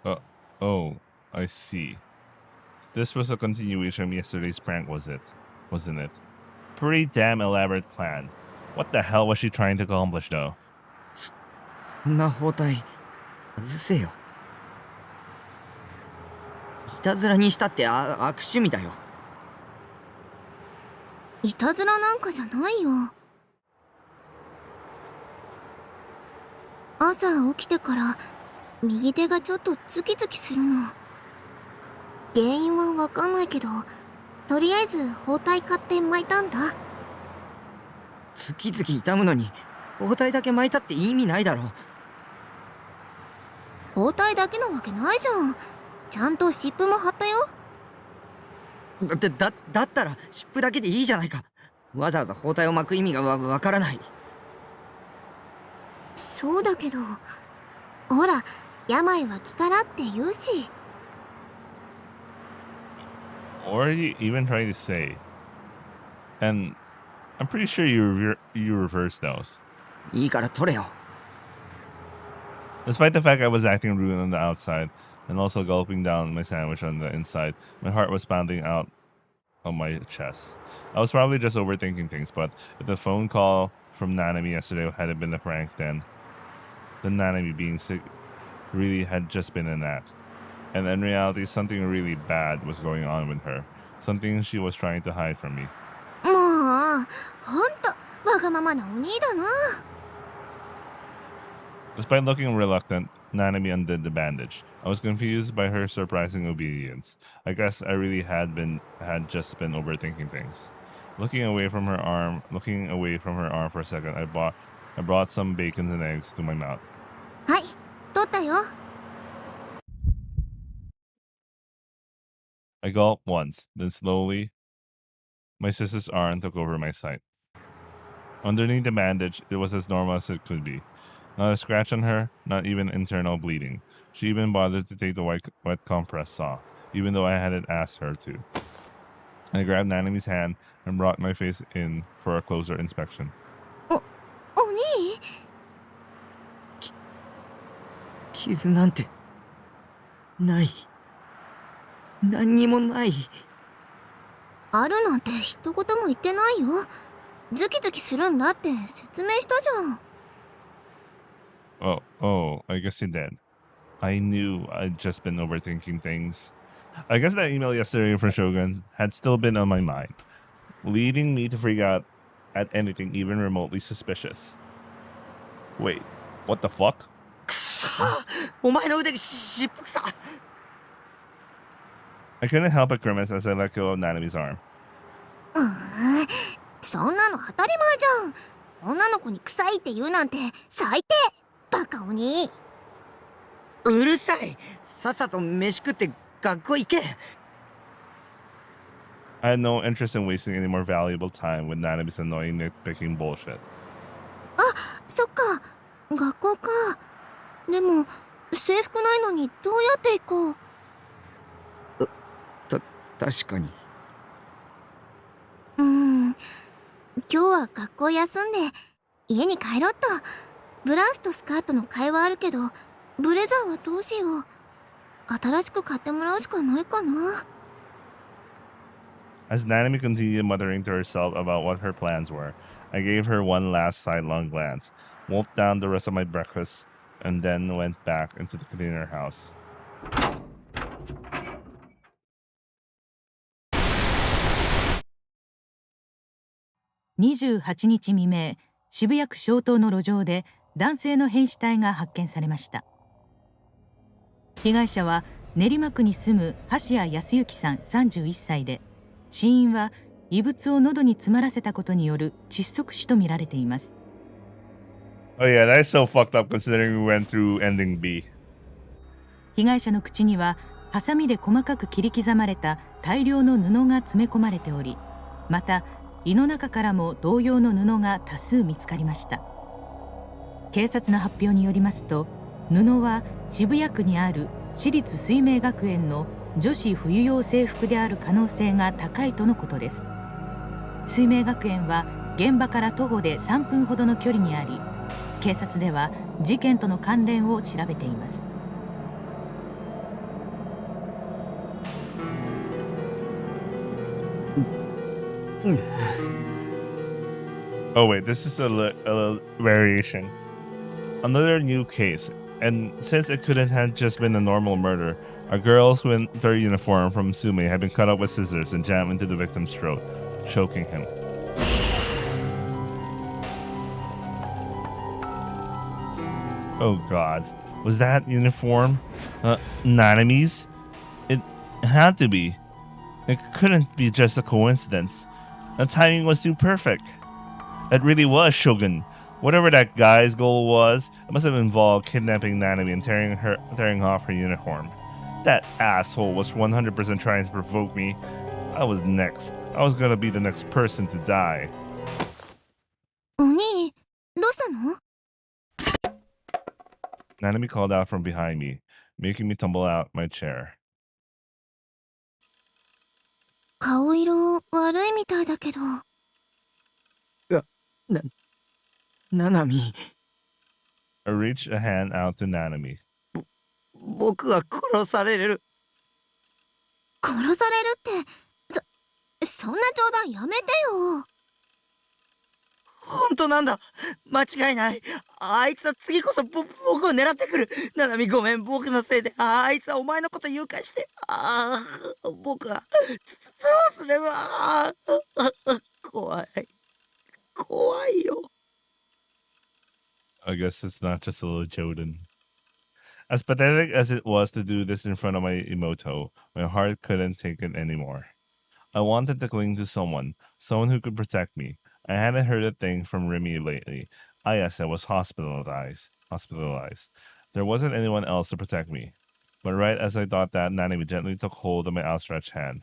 手。 Oh, I see. This was a continuation of yesterday's prank, wasn't it? Pretty damn elaborate plan. What the hell was she trying to accomplish, though? そんな包帯外せよ。いたずらにしたって悪趣味だよ。いたずらなんかじゃないよ。朝起きてから右手がちょっとズキズキするの。原因はわかんないけど、とりあえず包帯買って巻いたんだ。ズキズキ痛むのに包帯だけ巻いたって意味ないだろ。包帯だけのわけないじゃん。ちゃんと湿布も貼ったよ。だったら湿布だけでいいじゃないか。わざわざ包帯を巻く意味がわからない。そうだけど、ほら、病は気からって言うし。Or are you even trying to say? And I'm pretty sure you reversed those. いいから取れよ。 Despite the fact I was acting rude on the outside and also gulping down my sandwich on the inside, my heart was pounding out on my chest. I was probably just overthinking things, but if the phone call from Nanami yesterday hadn't been a prank, then Nanami being sick really had just been an act. And in reality, something really bad was going on with her. Something she was trying to hide from me. もう、ほんと、わがままなお兄だな。 Despite looking reluctant, Nanami undid the bandage. I was confused by her surprising obedience. I guess I really had just been overthinking things. Looking away from her arm for a second, I brought some bacon and eggs to my mouth. はい、取ったよ。 I gulped once, then slowly, my sister's arm took over my sight. Underneath the bandage, it was as normal as it could be. Not a scratch on her, not even internal bleeding. She even bothered to take the wet compress off, even though I hadn't asked her to. I grabbed Nanami's hand and brought my face in for a closer inspection. お兄？傷なんてない。何にもない。あるなんて一言も言ってないよ。ズキズキするんだって説明したじゃん。Oh, I guess you did. I knew I'd just been overthinking things. I guess that email yesterday from Shogun had still been on my mind, leading me to freak out at anything even remotely suspicious. Wait, what the fuck? くそ、お前の腕湿布さ。 I couldn't help but grimace as I let go of Nanami's arm. そんなの当たり前じゃん。女の子子に臭いって言うなんて最低。バカ鬼。うるさい。さっさと飯食って学校行け。I had no interest in wasting any more valuable time with Nanami's annoying nitpicking bullshit. そっか、学校か。でも制服ないのにどうやって行こう。確かに。今日は学校休んで家に帰ろっと。ブラウスとスカートの替えはあるけど、ブレザーはどうしよう。新しく買ってもらうしかないかな。As Nanami continued muttering to herself about what her plans were, I gave her one last sidelong glance, wolfed down the rest of my breakfast, and then went back into the container house. 28日未明、渋谷区小東の路上で男性の変死体が発見されました。被害者は練馬区に住む橋谷康之さん31歳で、死因は異物を喉に詰まらせたことによる窒息死とみられています。Oh yeah, that is so fucked up considering we went through ending B. 被害者の口にはハサミで細かく切り刻まれた大量の布が詰め込まれており、また胃の中からも同様の布が多数見つかりました。警察の発表によりますと、布は渋谷区にある私立水明学園の女子冬用制服である可能性が高いとのことです。水明学園は現場から徒歩で3分ほどの距離にあり、警察では事件との関連を調べています。Oh wait, this is a variation. Another new case, and since it couldn't have just been a normal murder, a girl's winter uniform from Sume had been cut up with scissors and jammed into the victim's throat, choking him. Oh god, was that uniform Nanami's? It had to be. It couldn't be just a coincidence. The timing was too perfect. It really was Shogun. Whatever that guy's goal was, it must have involved kidnapping Nanami and tearing off her uniform. That asshole was 100% trying to provoke me. I was next. I was gonna be the next person to die. お兄、どうしたの？ Nanami called out from behind me, making me tumble out my chair. 顔色悪いみたいだけど。ななみ、 I reached a hand out to Nanami. 僕は殺される。殺されるって、そんな冗談やめてよ。本当なんだ。間違いない。あいつは次こそ僕を狙ってくる。ななみごめん、僕のせいであいつはお前のこと誘拐して。僕はどうすれば。怖い。怖いよ。I guess it's not just a little Joden. As pathetic as it was to do this in front of my Emoto, my heart couldn't take it anymore. I wanted to cling to someone who could protect me. I hadn't heard a thing from Remy lately. Ayase was hospitalized. There wasn't anyone else to protect me. But right as I thought that, Nanami gently took hold of my outstretched hand.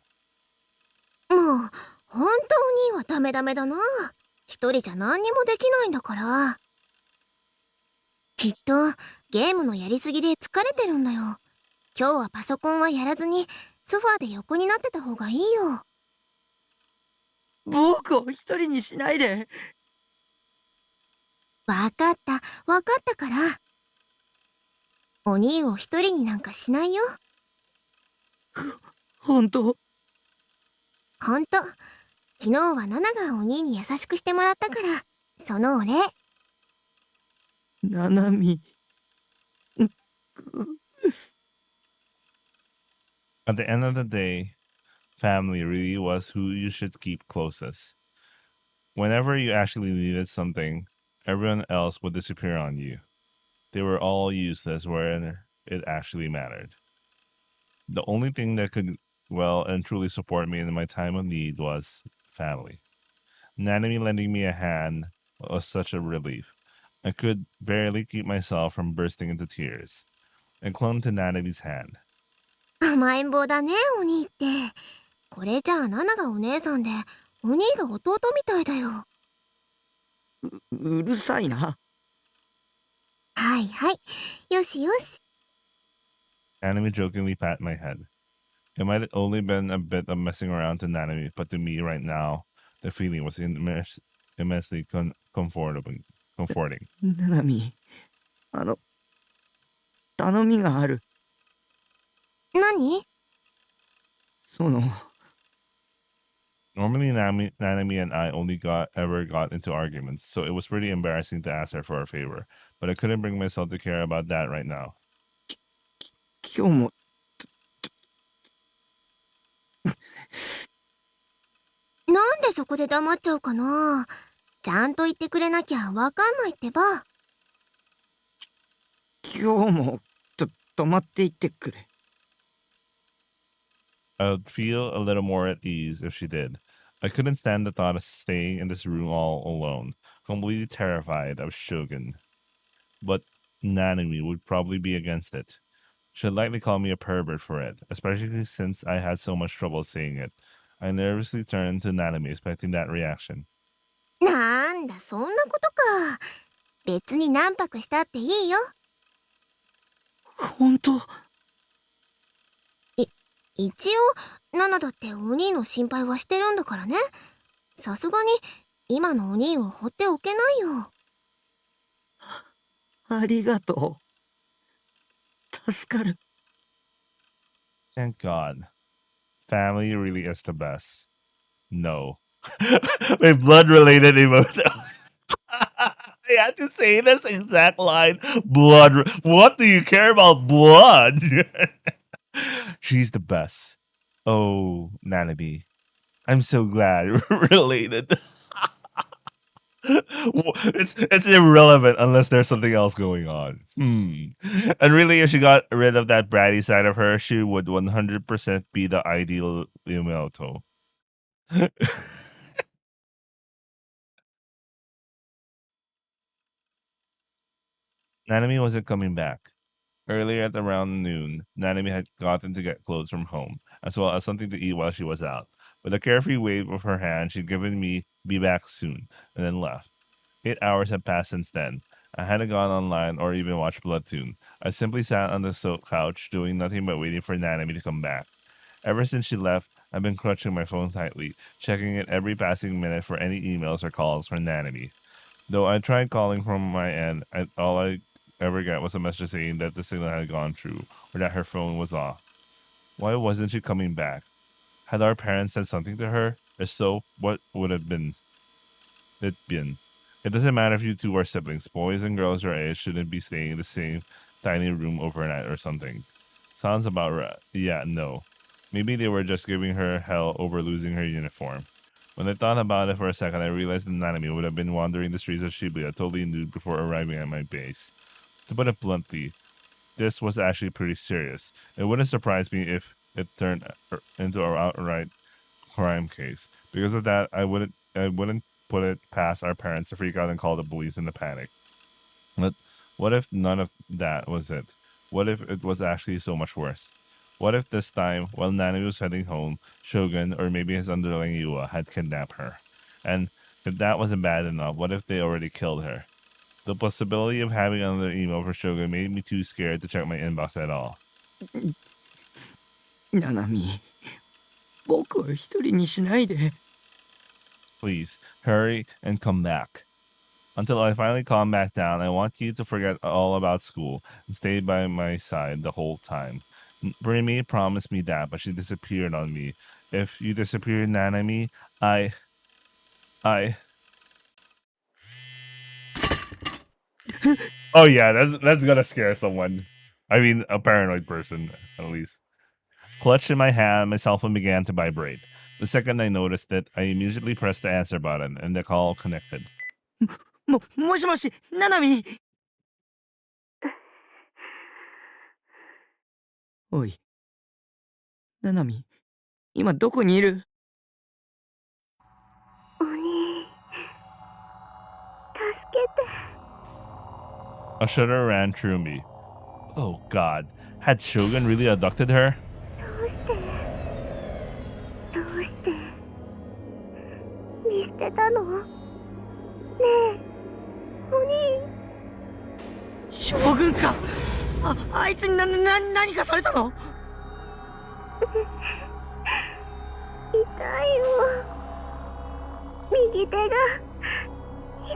もう、本当にはダメだな。一人じゃ何にもできないんだから。きっとゲームのやりすぎで疲れてるんだよ。今日はパソコンはやらずにソファーで横になってた方がいいよ。僕を一人にしないで。わかったから。お兄を一人になんかしないよ。本当？ほんと。昨日はナナがお兄に優しくしてもらったから、そのお礼。ななみ。At the end of the day, family really was who you should keep closest. Whenever you actually needed something, everyone else would disappear on you. They were all useless when it actually mattered. The only thing that could well and truly support me in my time of need was family. Nanami lending me a hand was such a relief. I could barely keep myself from bursting into tears. I clung to Nanami's hand. 甘えん坊だね、お兄って。これじゃあナナがお姉さんで、お兄が弟みたいだよ。うるさいな。はいはい。よしよし。Nanami jokingly patted my head. It might have only been a bit of messing around to Nanami, but to me right now, the feeling was immensely comforting. ななみ、頼みがある。何？その、Normally, Nanami and I only ever got into arguments, so it was pretty embarrassing to ask her for a favor. But I couldn't bring myself to care about that right now. 今日も、なんでそこで黙っちゃうかな。ちゃんと言ってくれなきゃわかんないってば。今日も、泊まっていってくれ。I would feel a little more at ease if she did. I couldn't stand the thought of staying in this room all alone, completely terrified of Shogun. But Nanami would probably be against it. She'd likely call me a pervert for it, especially since I had so much trouble saying it. I nervously turned to Nanami, expecting that reaction. なんだ、そんなことか。別に何泊したっていいよ。ほんと？一応、ナナだってお兄の心配はしてるんだからね。さすがに、今のお兄を放っておけないよ。ありがとう。助かる。Thank God. Family really is the best. No. My blood related emotion. I had to say this exact line. Blood. What do you care about blood? She's the best. Oh, Nanami. I'm so glad we're related. It's irrelevant unless there's something else going on. And really, if she got rid of that bratty side of her, she would 100% be the ideal Yumelto. Nanami wasn't coming back. Earlier at around noon, Nanami had gotten to get clothes from home, as well as something to eat while she was out. With a carefree wave of her hand, she'd given me "be back soon," and then left. 8 hours had passed since then. I hadn't gone online or even watched Bloodtoon. I simply sat on the couch, doing nothing but waiting for Nanami to come back. Ever since she left, I've been clutching my phone tightly, checking it every passing minute for any emails or calls from Nanami. Though I tried calling from my end, all I ever got was a message saying that the signal had gone through or that her phone was off. Why wasn't she coming back? Had our parents said something to her? If so, what would have been it been? It doesn't matter if you two are siblings. Boys and girls your age shouldn't be staying in the same tiny room overnight or something. Sounds about right. Yeah, no. Maybe they were just giving her hell over losing her uniform. When I thought about it for a second, I realized that Nanami would have been wandering the streets of Shibuya totally nude before arriving at my base. To put it bluntly, this was actually pretty serious. It wouldn't surprise me if it turned into an outright crime case. Because of that, I wouldn't put it past our parents to freak out and call the police in a panic. But what if none of that was it? What if it was actually so much worse? What if this time, while Nani was heading home, Shogun or maybe his underling Yua had kidnapped her? And if that wasn't bad enough, what if they already killed her? The possibility of having another email for Shogun made me too scared to check my inbox at all. ななみ、僕を一人にしないで。Please, hurry and come back. Until I finally calm back down, I want you to forget all about school and stay by my side the whole time. Brimi promised me that, but she disappeared on me. If you disappear, Nanami, I... Oh yeah, that's gonna scare someone. I mean, a paranoid person, at least. Clutched in my hand, my cell phone began to vibrate. The second I noticed it, I immediately pressed the answer button, and the call connected. もしもし、ななみ。おい、ななみ、今どこにいる？お兄、A shudder ran through me. Oh god, had Shogun really abducted her? どうして見捨てたの？ねえ、お兄。将軍か。あいつに何かされたの？痛いよ。右手が痛い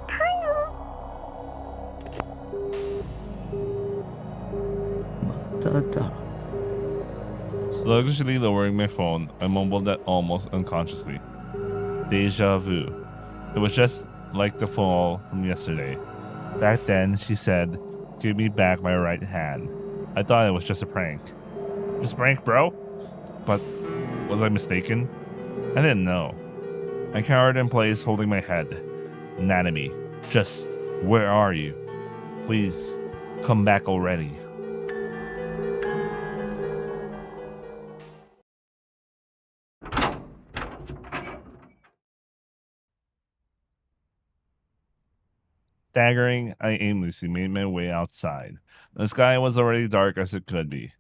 まただ。Sluggishly lowering my phone, I mumbled that almost unconsciously. Deja vu. It was just like the fall from yesterday. Back then, she said, "Give me back my right hand." I thought it was just a prank. Just a prank, bro? But was I mistaken? I didn't know. I cowered in place, holding my head. Nanami, just where are you? Please, come back already. Staggering, I aimlessly made my way outside. The sky was already dark as it could be.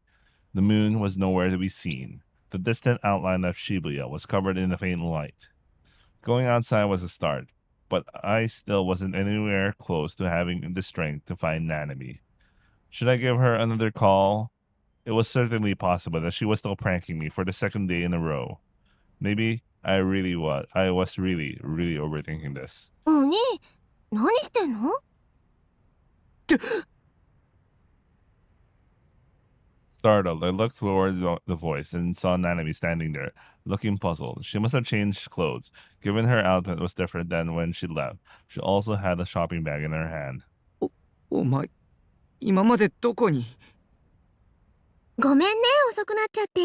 The moon was nowhere to be seen. The distant outline of Shibuya was covered in a faint light. Going outside was a start, but I still wasn't anywhere close to having the strength to find Nanami. Should I give her another call? It was certainly possible that she was still pranking me for the second day in a row. Maybe I was really overthinking this. お兄、何してんの？ Startled, I looked toward the voice and saw Nanami standing there, looking puzzled. She must have changed clothes, given her outfit was different than when she left. She also had a shopping bag in her hand. お前、今までどこに？ごめんね、遅くなっちゃって。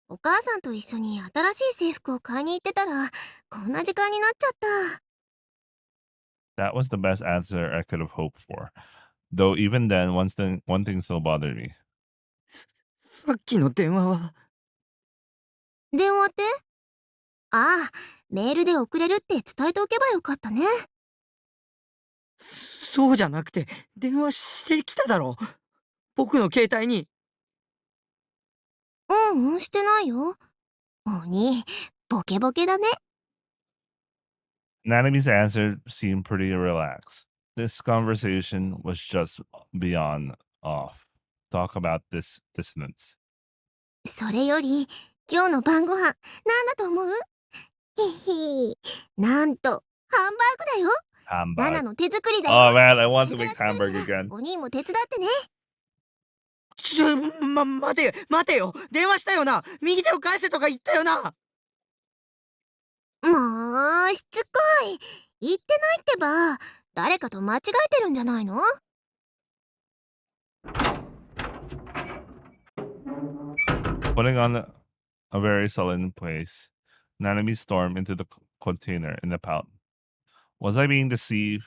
お母さんと一緒に新しい制服を買いに行ってたら、こんな時間になっちゃった。That was the best answer I could have hoped for. Though even then, one thing still bothered me. さっきの電話は？電話って？ああ、メールで送れるって伝えておけばよかったね。そうじゃなくて、電話してきただろ。僕の携帯に。してないよ。お兄、ボケボケだね。Nanami's answer seemed pretty relaxed. This conversation was just beyond off. Talk about this dissonance. それより、今日の晩ご飯、なんだと思う？ひひなんと、ハンバーグだよ。ナナ Hamburg. の手作りだよ。 Oh man, I want to これ make から作る hamburg から again. お兄も手伝ってね。待てよ。電話したよな。右手を返せとか言ったよな。もう、しつこい。言ってないってば。誰かと間違えてるんじゃないの？ Putting on a very sullen face, Nanami stormed into the container in the pout. Was I being deceived?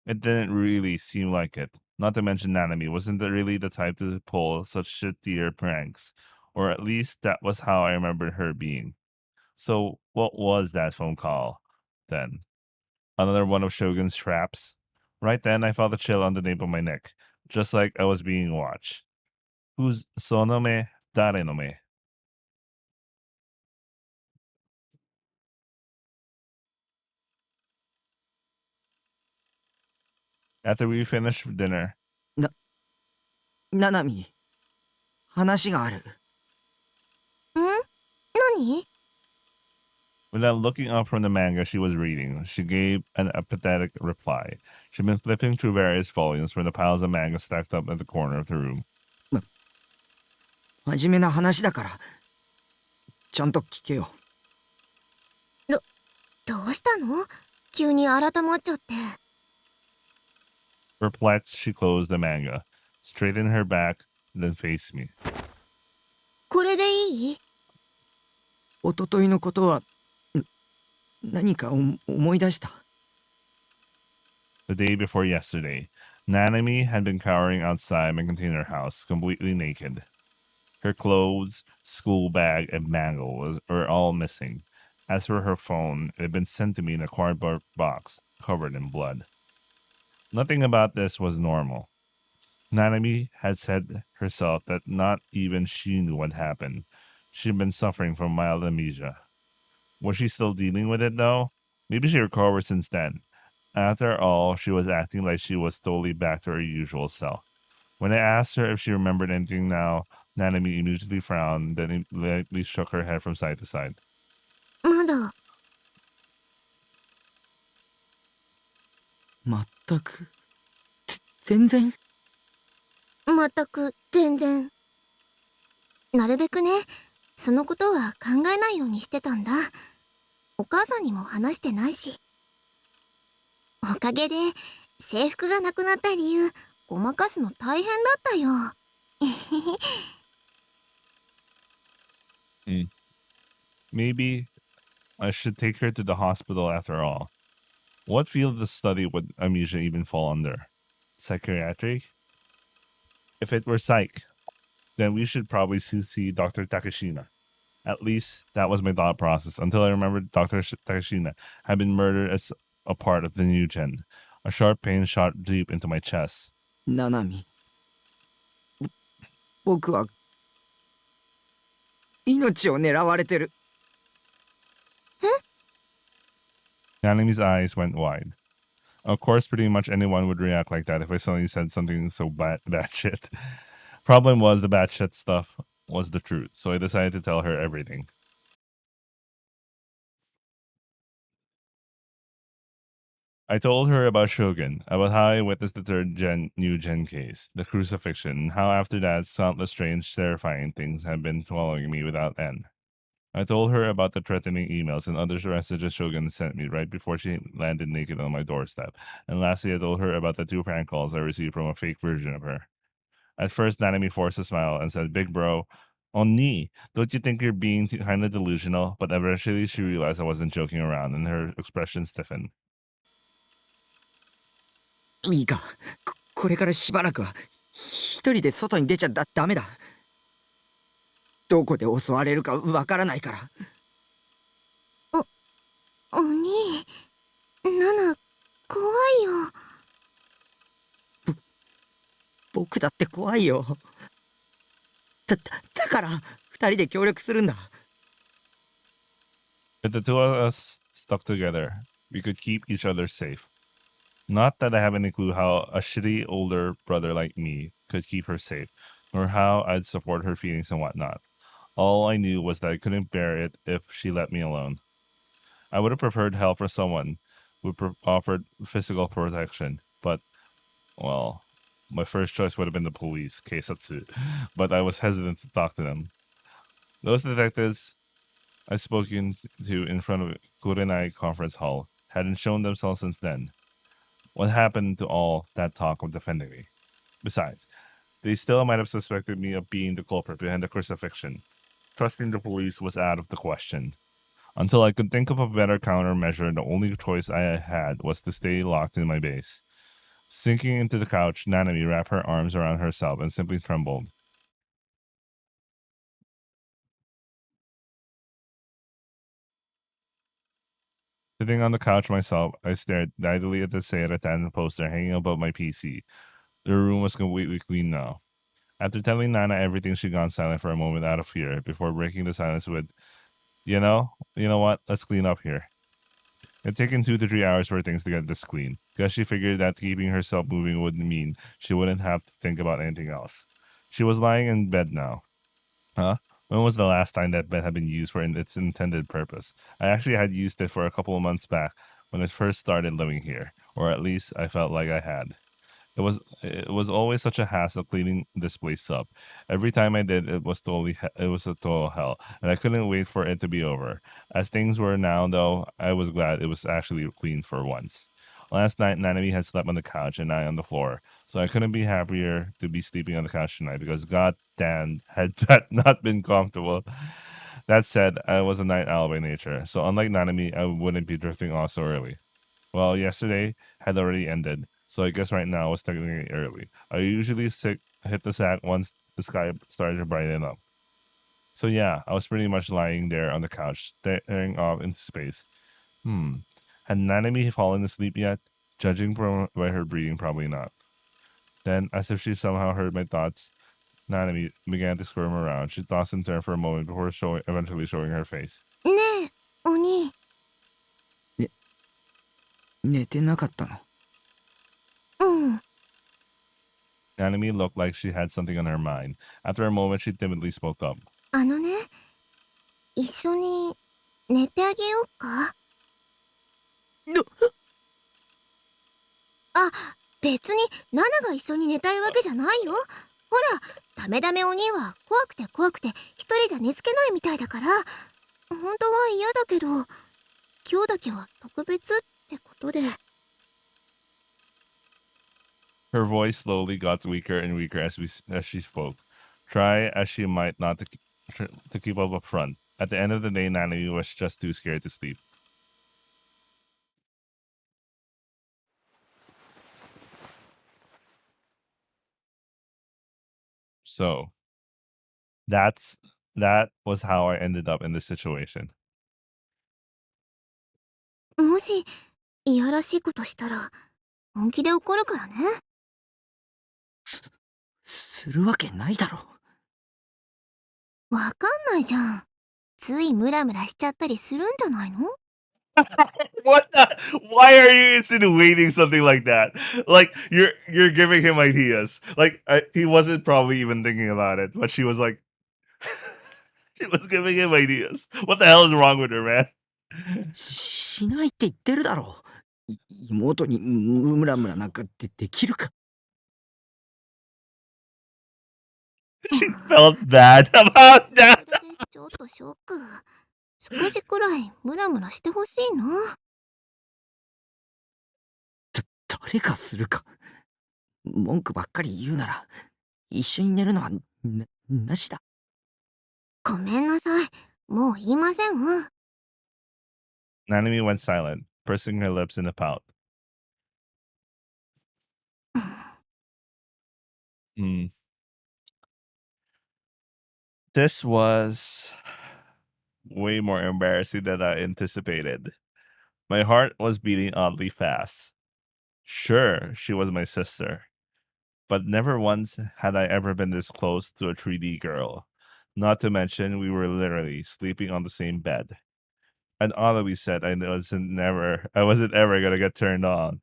It didn't really seem like it. Not to mention Nanami wasn't really the type to pull such shittier pranks. Or at least that was how I remembered her being. So what was that phone call, then? Another one of Shogun's traps? Right then I felt a chill on the nape of my neck, just like I was being watched. Who's Sonome Darenome? After we finished dinner, ななみ、話がある。何？ without looking up from the manga she was reading, she gave an apathetic reply. She'd been flipping through various volumes from the piles of manga stacked up at the corner of the room. 真面目な話だから、ちゃんと聞けよ。どうしたの？急に改まっちゃって。Perplexed, she closed the manga, straightened her back, then faced me. これでいい？おとといのことは、何か思い出した。The day before yesterday, Nanami had been cowering outside my container house, completely naked. Her clothes, school bag, and mangle were all missing. As for her phone, it had been sent to me in a cardboard box, covered in blood. Nothing about this was normal. Nanami had said herself that not even she knew what happened. She'd been suffering from mild amnesia. Was she still dealing with it though? Maybe she recovered since then. After all, she was acting like she was totally back to her usual self. When I asked her if she remembered anything now, Nanami immediately frowned, then lightly shook her head from side to side. まだ。全く。全然。全く全然。なるべくね、そのことは考えないようにしてたんだ。お母さんにも話してないし。おかげで制服がなくなった理由ごまかすの大変だったよ。Maybe I should take her to the hospital after all. What field of the study would amnesia even fall under? Psychiatric? If it were psych, then we should probably see Dr. Takashina. At least that was my thought process until I remembered Dr. Takashina had been murdered as a part of the new gen. A sharp pain shot deep into my chest. ナナミ。僕は命を狙われてる。Nanami's eyes went wide. Of course, pretty much anyone would react like that if I suddenly said something so bad shit. Problem was the bad shit stuff was the truth, so I decided to tell her everything. I told her about Shogun, about how I witnessed the new gen case, the crucifixion, and how after that countless strange, terrifying things had been following me without end. I told her about the threatening emails and other messages Shogun sent me right before she landed naked on my doorstep. And lastly, I told her about the 2 prank calls I received from a fake version of her. At first, Nanami forced a smile and said, "Big bro, Oni, don't you think you're being kind of delusional?" But eventually, she realized I wasn't joking around, and her expression stiffened. いいか、これからしばらくは一人で外に出ちゃダメだ。どこで襲われるかわからないから。お兄、ナナ、怖いよ。僕だって怖いよ。だから二人で協力するんだ。If the two of us stuck together, we could keep each other safe. Not that I have any clue how a shitty older brother like me could keep her safe, nor how I'd support her feelings and whatnot. All I knew was that I couldn't bear it if she let me alone. I would have preferred help for someone who offered physical protection, but, well, my first choice would have been the police, Keisatsu, but I was hesitant to talk to them. Those detectives I'd spoken to in front of Kurenai Conference Hall hadn't shown themselves since then. What happened to all that talk of defending me? Besides, they still might have suspected me of being the culprit behind the crucifixion. Trusting the police was out of the question. Until I could think of a better countermeasure, the only choice I had was to stay locked in my base. Sinking into the couch, Nanami wrapped her arms around herself and simply trembled. Sitting on the couch myself, I stared idly at the Seiratan poster hanging above my PC. The room was completely clean now. After telling Nana everything, she'd gone silent for a moment out of fear, before breaking the silence with, you know what, let's clean up here. It had taken 2 to 3 hours for things to get this clean. Guess she figured that keeping herself moving would mean she wouldn't have to think about anything else. She was lying in bed now. Huh? When was the last time that bed had been used for its intended purpose? I actually had used it for a couple of months back when I first started living here, or at least I felt like I had. It was always such a hassle cleaning this place up. Every time I did, it was a total hell, and I couldn't wait for it to be over. As things were now, though, I was glad it was actually clean for once. Last night, Nanami had slept on the couch and I on the floor, so I couldn't be happier to be sleeping on the couch tonight because goddamn had that not been comfortable. That said, I was a night owl by nature, so unlike Nanami, I wouldn't be drifting off so early. Well, yesterday had already ended, so I guess right now was technically early. I usually hit the sack once the sky started to brighten up. So yeah, I was pretty much lying there on the couch, staring off into space. Had Nanami fallen asleep yet? Judging by her breathing, probably not. Then, as if she somehow heard my thoughts, Nanami began to squirm around. She tossed and turned for a moment before eventually showing her face. ねえ、お兄。寝てなかったの？うん。Nanami looked like she had something on her mind. After a moment, she timidly spoke up. ね、一緒に寝てあげようか？あ、別にナナが一緒に寝たいわけじゃないよ。ほら、ダメダメお兄は怖くて一人じゃ寝つけないみたいだから、本当は嫌だけど、今日だけは特別ってことで。Her voice slowly got weaker and weaker as she spoke. Try as she might not to keep up front. At the end of the day, Nanami was just too scared to sleep. So, that was how I ended up in this situation. もし、いやらしいことしたら、本気で怒るからね。するわけないだろ。わかんないじゃん。ついムラムラしちゃったりするんじゃないの？ What the? Why are you insinuating something like that? Like you're giving him ideas. Like he wasn't probably even thinking about it, but she was like, she was giving him ideas. What the hell is wrong with her, man? しないって言ってるだろ。妹にムラムラなんかできるか。She felt bad about that. ちょっとショック。少しくらいムラムラしてほしいな。誰がするか。文句ばっかり言うなら、一緒に寝るのはなしだ。ごめんなさい。もう言いません。Nanami went silent, pursing her lips in a pout. This was way more embarrassing than I anticipated. My heart was beating oddly fast. Sure, she was my sister, but never once had I ever been this close to a 3D girl. Not to mention, we were literally sleeping on the same bed. And all we said, I wasn't ever gonna get turned on.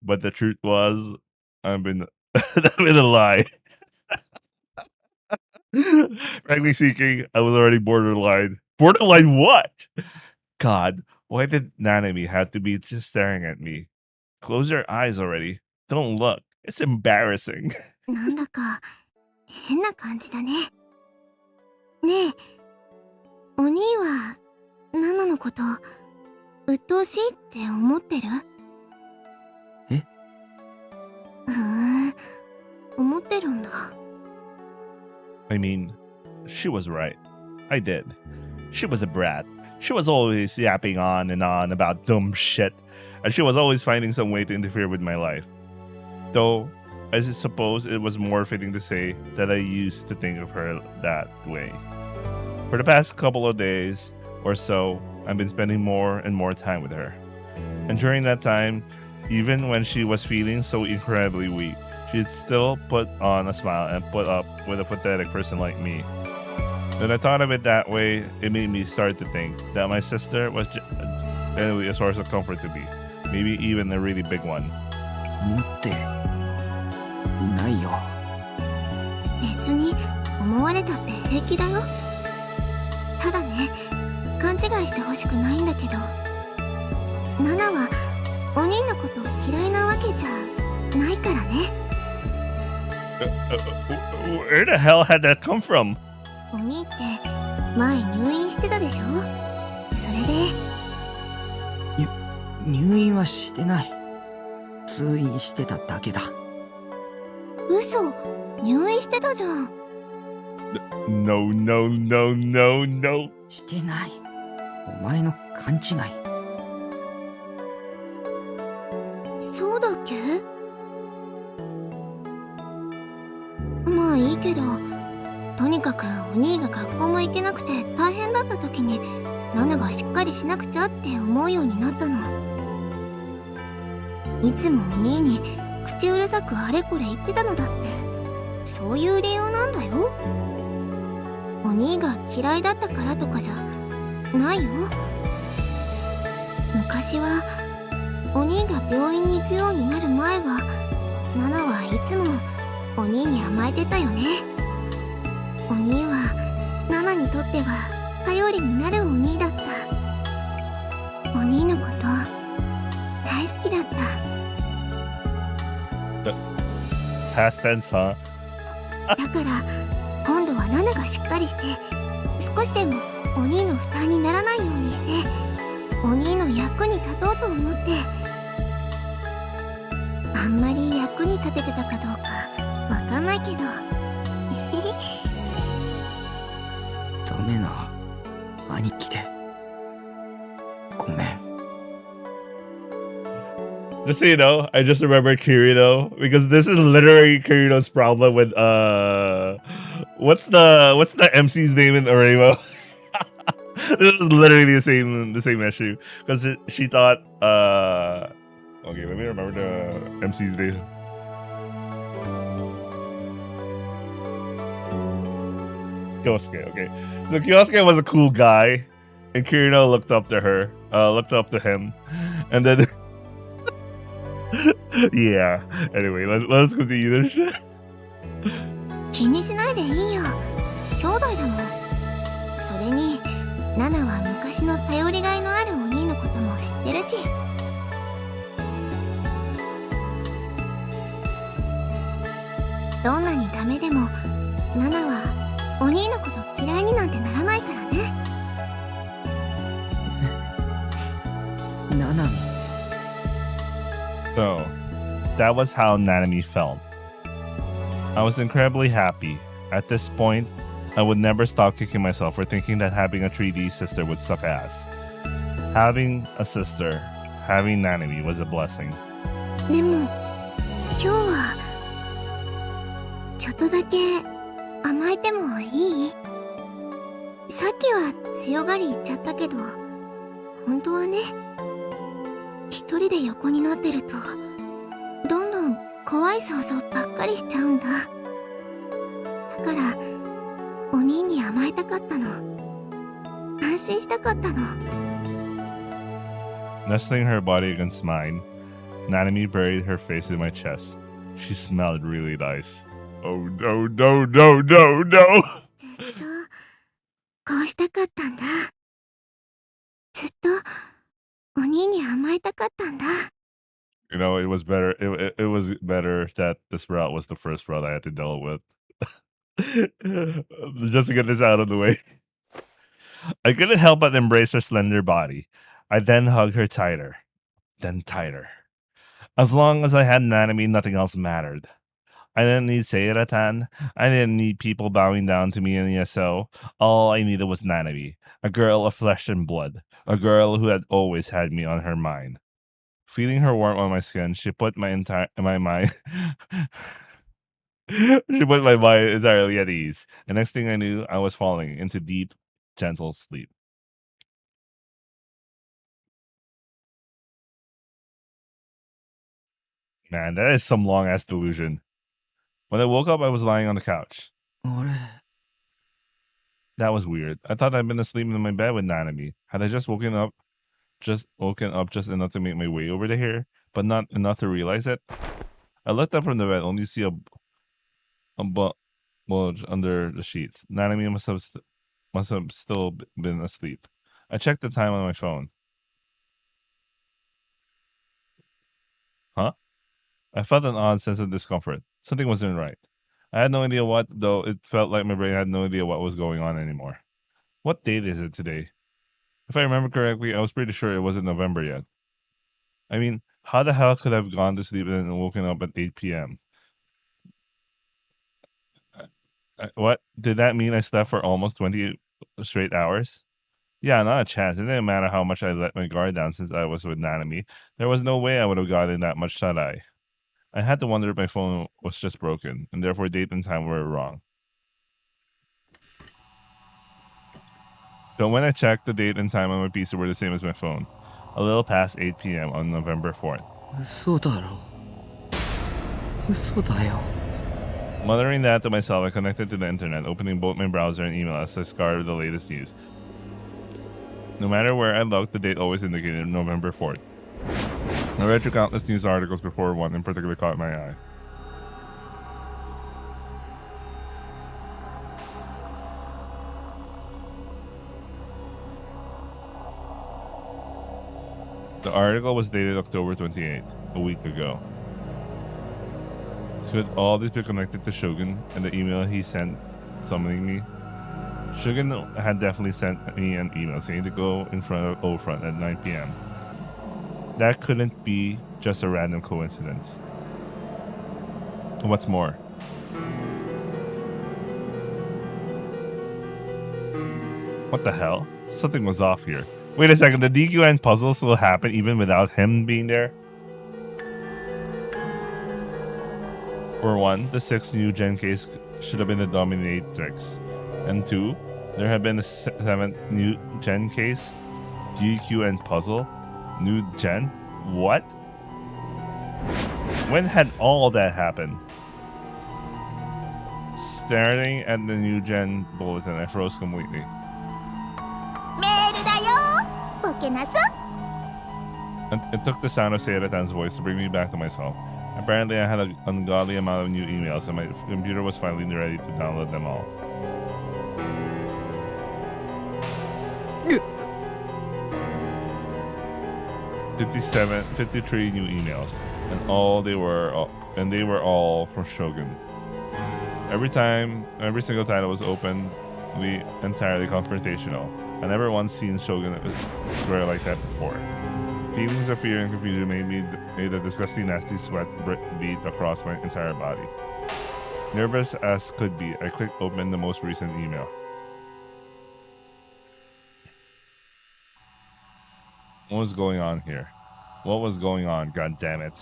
But the truth was, I've been a lie. Frankly speaking, I was already borderline. Borderline what? God, why did Nanami have to be just staring at me? Close your eyes already. Don't look. It's embarrassing. なんだか変な感じだね。ねえ、お兄はナナのこと鬱陶しいって思ってる？え？思ってるんだ。I mean, she was right. I did. She was a brat. She was always yapping on and on about dumb shit, and she was always finding some way to interfere with my life. Though, I suppose it was more fitting to say that I used to think of her that way. For the past couple of days or so, I've been spending more and more time with her. And during that time, even when she was feeling so incredibly weak, she'd still put on a smile and put up with a pathetic person like me. When I thought of it that way, it made me start to think that my sister was generally a source of comfort to me. Maybe even a really big one. 思ってないよ。別に思われたって平気だよ。ただね、勘違いしてほしくないんだけど、ナナはお兄のこと嫌いなわけじゃないからね。Where the hell had that come from? お兄って前入院してたでしょ？それで入院はしてない。通院してただけだ。嘘、入院してたじゃん。No. してない。お前の勘違い。そうだっけ？まあいいけど、とにかくお兄が学校も行けなくて大変だった時にナナがしっかりしなくちゃって思うようになったの。いつもお兄に口うるさくあれこれ言ってたのだってそういう理由なんだよ。お兄が嫌いだったからとかじゃないよ。昔はお兄が病院に行くようになる前はナナはいつもお兄に甘えてたよね。お兄はナナにとっては頼りになるお兄だった。お兄のこと大好きだった。Past tense, huh? だから今度はナナがしっかりして少しでもお兄の負担にならないようにしてお兄の役に立とうと思って。あんまり役に立ててたかどうかわかんないけどダメな兄貴でごめん。 Just so you know, I just remembered Kirito because this is literally Kirito's problem with what's the MC's name in Oremo? This is literally the same issue because she thought okay, let me remember the MC's name. Kyosuke, okay. So Kyosuke was a cool guy, and Kirito looked up to him, and then yeah. Anyway, let's continue this shit. 気にしないでいいよ。兄弟だもん。それにナナは昔の頼りがいのあるお兄のことも知ってるし。どんなにダメでもナナはお兄のこと嫌いになんてならないからね。ナナミ So, that was how Nanami felt. I was incredibly happy. At this point, I would never stop kicking myself for thinking that having a 3D sister would suck ass. Having a sister, having Nanami was a blessing. でも今日はちょっとだけ甘えてもいい？さっきは強がり言っちゃったけど本当はね一人で横になってるとどんどん怖い想像ばっかりしちゃうんだ。だからお兄に甘えたかったの。安心したかったの。 Nestling her body against mine, Nanami buried her face in my chest. She smelled really nice. Oh no, no, no, no, no! ずっとこうしたかったんだ。ずっとお兄に甘えたかったんだ。 You know, it was better. It was better that this route was the first route I had to deal with. Just to get this out of the way. I couldn't help but embrace her slender body. I then hugged her tighter, then tighter. As long as I had Nanami, nothing else mattered. I didn't need Seira-tan. I didn't need people bowing down to me in ESO. All I needed was Nanami, a girl of flesh and blood, a girl who had always had me on her mind. Feeling her warmth on my skin, she put my mind she put my mind entirely at ease. And next thing I knew, I was falling into deep, gentle sleep. Man, that is some long ass delusion. When I woke up, I was lying on the couch. 俺 That was weird. I thought I'd been asleep in my bed with Nanami. Had I just woken up just enough to make my way over to here, but not enough to realize it? I looked up from the bed, only to see a bulge under the sheets. Nanami must have still been asleep. I checked the time on my phone. Huh? I felt an odd sense of discomfort. Something wasn't right. I had no idea what, though it felt like my brain had no idea what was going on anymore. What date is it today? If I remember correctly, I was pretty sure it wasn't November yet. I mean, how the hell could I have gone to sleep and then woken up at 8 p.m.? What? Did that mean I slept for almost 20 straight hours? Yeah, not a chance. It didn't matter how much I let my guard down since I was with Nanami. There was no way I would have gotten that much shut-eye. I had to wonder if my phone was just broken, and therefore date and time were wrong. So when I checked, the date and time on my PC were the same as my phone. A little past 8 p.m. on November 4th. 嘘だろ嘘だよ。 Muttering that to myself, I connected to the internet, opening both my browser and email as I scoured the latest news. No matter where I looked, the date always indicated November 4th. I read through countless news articles before one in particular caught my eye. The article was dated October 28th, a week ago. Could all this be connected to Shogun and the email he sent summoning me? Shogun had definitely sent me an email saying to go in front of O-Front at 9 p.m. That couldn't be just a random coincidence. What's more, what the hell? Something was off here. Wait a second, the DQN puzzle still happened even without him being there? For one, the 6th new gen case should have been the dominatrix. And 2, there had been a 7th new gen case, DQN puzzle, new gen? What? When had all that happened? Staring at the new gen bulletin, I froze completely. メールだよボケナス It took the sound of Seiratan's voice to bring me back to myself. Apparently, I had an ungodly amount of new emails, and my computer was finally ready to download them all. G- 53 new emails, and they were all from Shogun. Every single time it was open, entirely confrontational. I never once seen Shogun swear like that before. Feelings of fear and confusion made a disgusting, nasty sweat beat across my entire body. Nervous as could be, I clicked open the most recent email. What was going on here? What was going on? God damn it!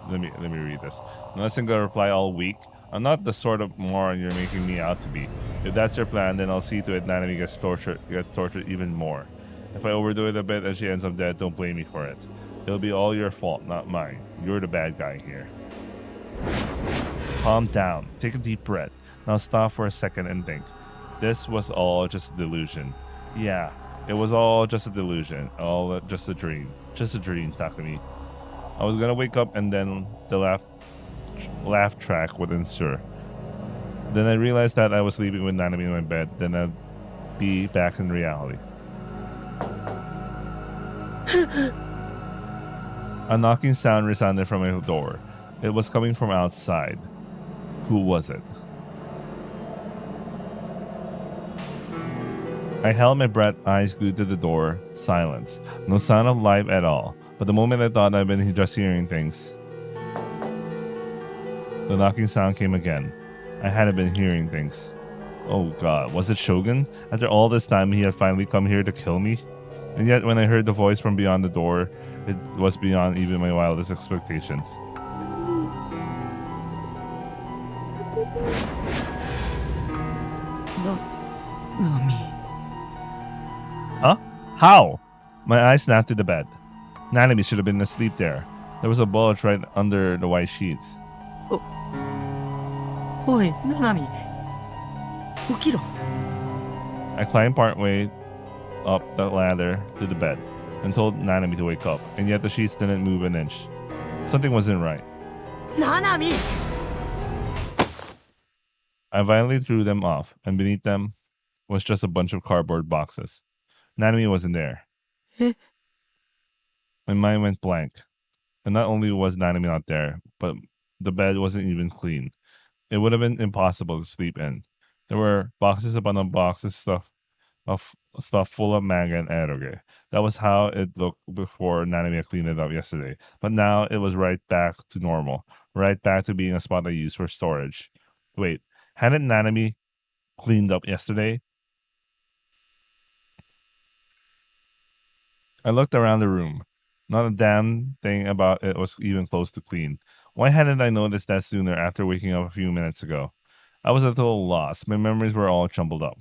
Let me read this. Unless I'm gonna reply all week. I'm not the sort of moron you're making me out to be. If that's your plan, then I'll see to it Nanami gets tortured even more. If I overdo it a bit and she ends up dead, don't blame me for it. It'll be all your fault, not mine. You're the bad guy here. Calm down. Take a deep breath. Now stop for a second and think. This was all just a delusion. Yeah, it was all just a delusion. All just a dream. Just a dream, Takumi. I was gonna wake up and then the laugh track would ensure. Then I realized that I was sleeping with Nanami in my bed. Then I'd be back in reality. A knocking sound resounded from my door. It was coming from outside. Who was it? I held my breath, eyes glued to the door. Silence. No sound of life at all. But the moment I thought I'd been just hearing things, the knocking sound came again. I hadn't been hearing things. Oh god, was it Shogun? After all this time, he had finally come here to kill me? And yet, when I heard the voice from beyond the door, it was beyond even my wildest expectations. Nami. Huh? How? My eyes snapped to the bed. Nanami should have been asleep there. There was a bulge right under the white sheets. おい、ナナミ。起きろ。 I climbed partway up the ladder to the bed and told Nanami to wake up, and yet the sheets didn't move an inch. Something wasn't right. ナナミ I violently threw them off, and beneath them was just a bunch of cardboard boxes. Nanami wasn't there. Eh? My mind went blank. And not only was Nanami not there, but the bed wasn't even clean. It would have been impossible to sleep in. There were boxes upon boxes stuff full of manga and eroge. That was how it looked before Nanami had cleaned it up yesterday. But now it was right back to normal. Right back to being a spot I used for storage. Wait, hadn't Nanami cleaned up yesterday? I looked around the room. Not a damn thing about it was even close to clean. Why hadn't I noticed that sooner after waking up a few minutes ago? I was a total loss. My memories were all jumbled up.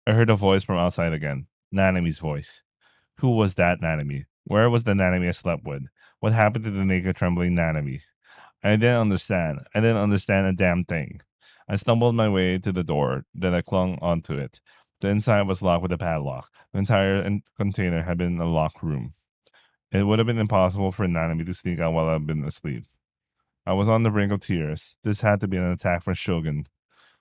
I heard a voice from outside again. Nanami's voice. Who was that Nanami? Where was the Nanami I slept with? What happened to the naked, trembling Nanami? I didn't understand. I didn't understand a damn thing. I stumbled my way to the door, then I clung onto it. The inside was locked with a padlock. The entire container had been a locked room. It would have been impossible for Nanami to sneak out while I'd been asleep. I was on the brink of tears. This had to be an attack from Shogun.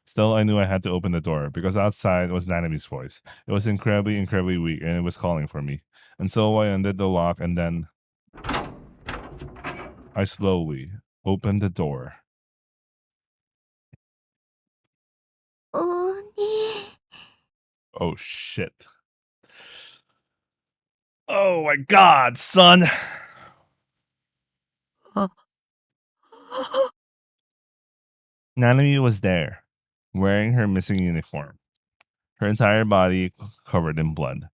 Still, I knew I had to open the door, because outside was Nanami's voice. It was incredibly weak, and it was calling for me. And so I undid the lock, and then I slowly opened the door. 鬼。 Oh, shit. Oh my god, son! Nanami was there, wearing her missing uniform. Her entire body covered in blood.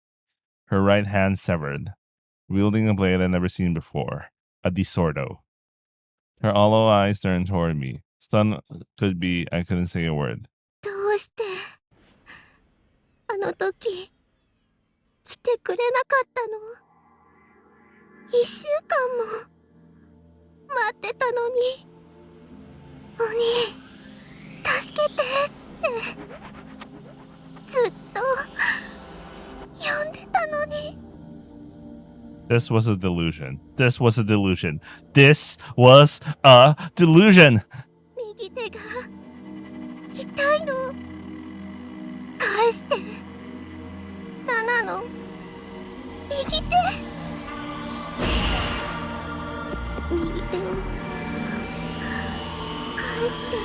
Her right hand severed, wielding a blade I'd never seen before, a disordo. Her hollow eyes turned toward me. Stunned could be, I couldn't say a word. どうしてあの時来てくれなかったの。1週間も待ってたのに。鬼助けてってずっと呼んでたのに。 This was a delusion. This was a delusion. This was a delusion. 右手が痛いの。返して。7の右手。右手を返して。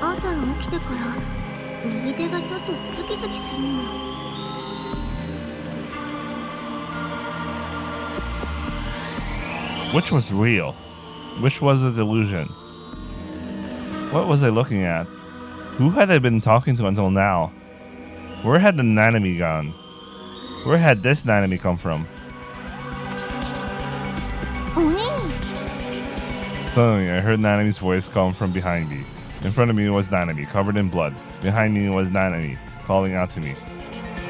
朝起きてから右手がちょっとズキズキするの。 Which was real? Which was a delusion? What was I looking at? Who had I been talking to until now? Where had the Nanami gone? Where had this Nanami come from? 鬼。 Suddenly, I heard Nanami's voice come from behind me. In front of me was Nanami, covered in blood. Behind me was Nanami, calling out to me.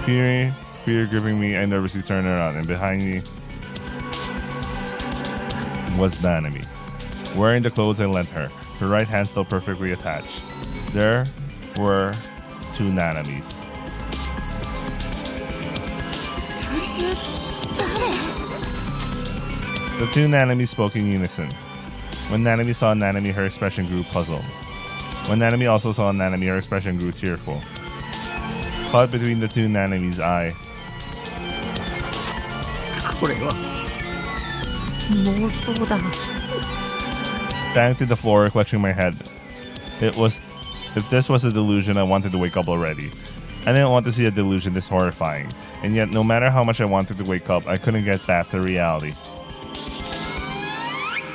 Fear gripping me, I nervously turned around, and behind me was Nanami, wearing the clothes I lent her, her right hand still perfectly attached. There were two Nanamis. そいつ誰？ The two Nanamis spoke in unison. When Nanami saw Nanami, her expression grew puzzled. When Nanami also saw Nanami, her expression grew tearful. Caught between the two Nanami's eye, これは妄想だ。 banged to the floor, clutching my head. If this was a delusion, I wanted to wake up already. I didn't want to see a delusion this horrifying, and yet no matter how much I wanted to wake up, I couldn't get back to reality.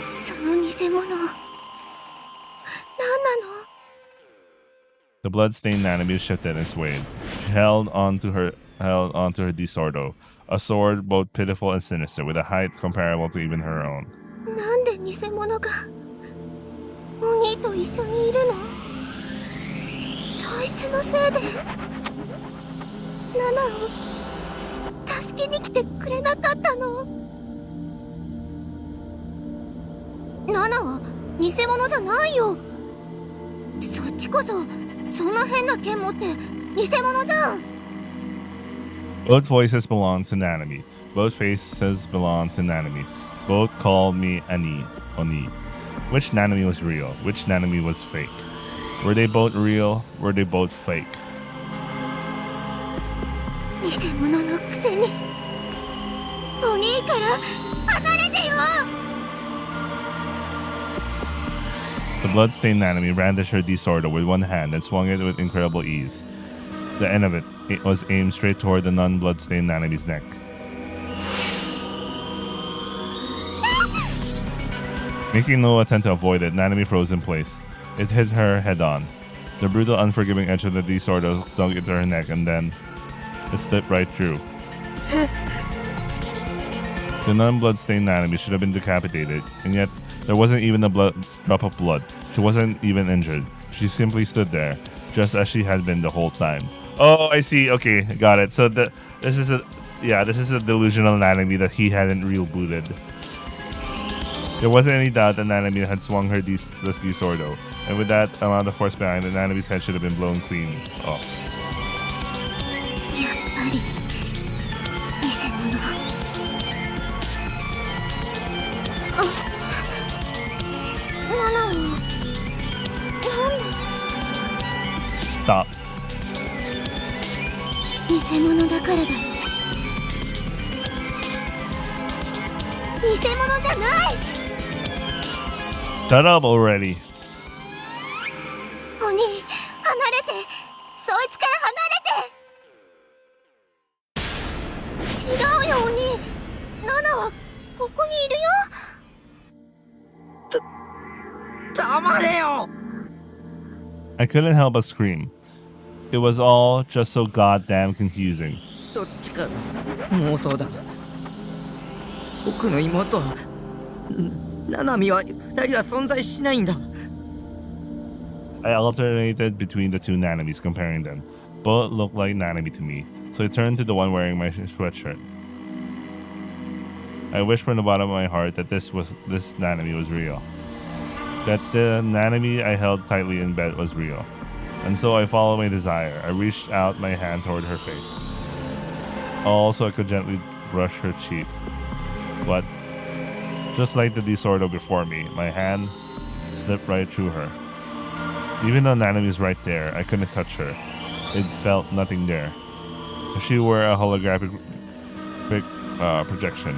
その偽物。何なの？ The blood-stained Nanami shifted and swayed. She held onto her disordo, a sword both pitiful and sinister, with a height comparable to even her own. なんで偽物がお兄と一緒にいるの？そいつのせいでナナを助けに来てくれなかったの？ナナは偽物じゃないよ。そっちこそそんな変な剣持って偽物じゃん。 Both voices belonged to Nanami. Both faces belonged to Nanami. Both called me Oni. Which Nanami was real? Which Nanami was fake? Were they both real? Were they both fake? 偽物のくせにお兄から離れてよ。 The blood-stained Nanami brandished her disorder with one hand and swung it with incredible ease. The end of it was aimed straight toward the non-blood-stained Nanami's neck. Making no attempt to avoid it, Nanami froze in place. It hit her head-on. The brutal, unforgiving edge of the disorder dug into her neck, and then it slipped right through. The non-blood-stained Nanami should have been decapitated, and yet there wasn't even a drop of blood. She wasn't even injured. She simply stood there, just as she had been the whole time, Oh, I see. Okay, got it. So this is a delusional Nanami that he hadn't rebooted. There wasn't any doubt that Nanami had swung her Disordo, and with that amount of force behind it, Nanami's head should have been blown clean. Oh. やっぱり偽物。あ、ナナはなんで。 Stop. 偽物だからだ。偽物じゃない。 Shut up already. 鬼、離れて。そいつから離れて。違うよ鬼。ナナはここにいるよ。黙れよ。 I couldn't help but scream. It was all just so goddamn confusing. どっちか妄想だ。僕の妹はナナミは二人は存在しないんだ。 I alternated between the two Nanamis, comparing them. Both looked like Nanami to me, so I turned to the one wearing my sweatshirt. I wished from the bottom of my heart that this Nanami was real. That the Nanami I held tightly in bed was real. And so I followed my desire. I reached out my hand toward her face. Also, I could gently brush her cheek. But, just like the Disordo before me, my hand slipped right through her. Even though Nanami was right there, I couldn't touch her. It felt nothing there. If she were a holographic projection,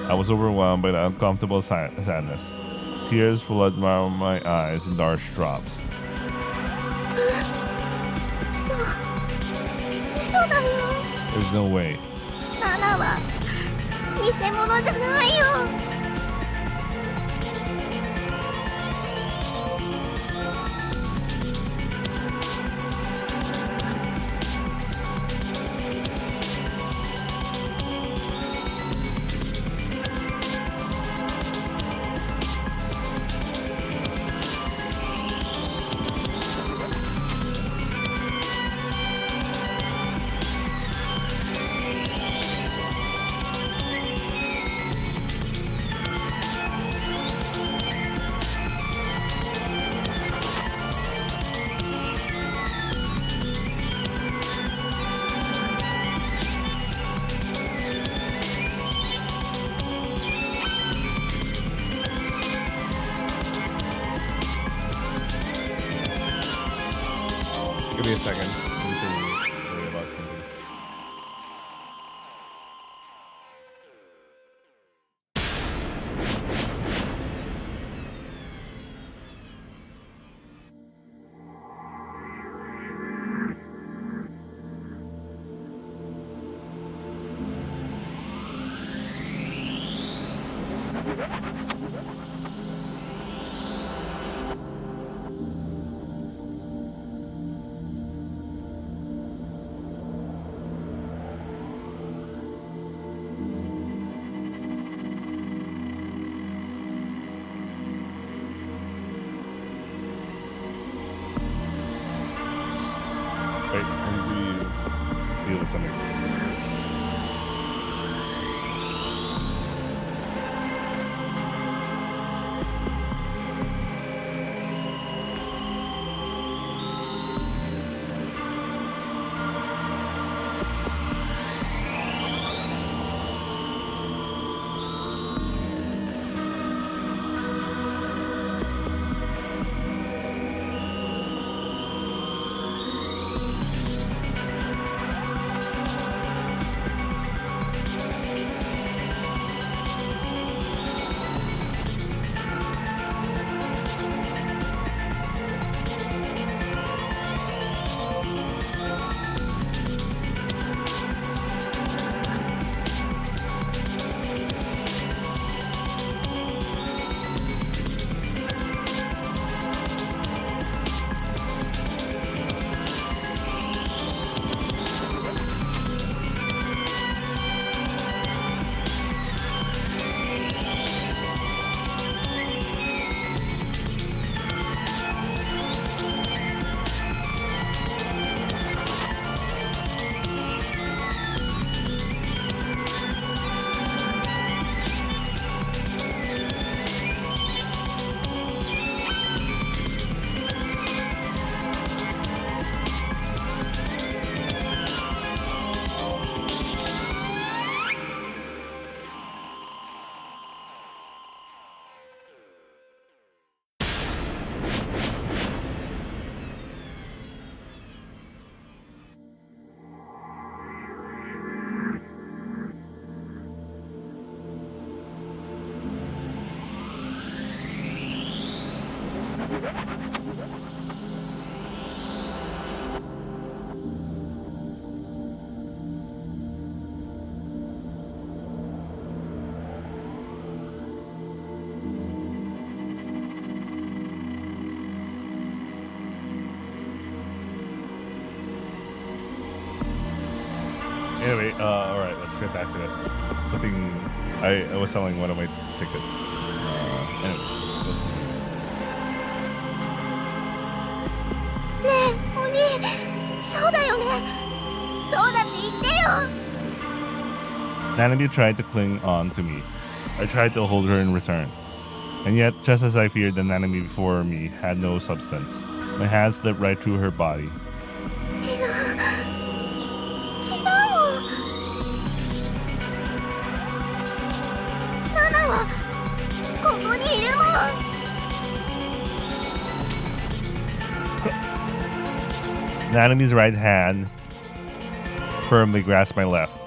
I was overwhelmed by the uncomfortable sadness. Tears flooded my eyes in large drops. 嘘だよ。 There's no way. ナナは偽物じゃないよ。 Give me a second. I need to worry about something. Wait, I need to deal with something. Anyway, all right, let's get back to this. Something I was selling one of my tickets. Anyway, let's go. ねえお兄、そうだよね、そうだって言ってよ。 Nanami tried to cling on to me. I tried to hold her in return. And yet, just as I feared, the Nanami before me had no substance. My hands slipped right through her body. 違うもん。ナナはここにいるもん。 Nanami's right hand firmly grasped my left.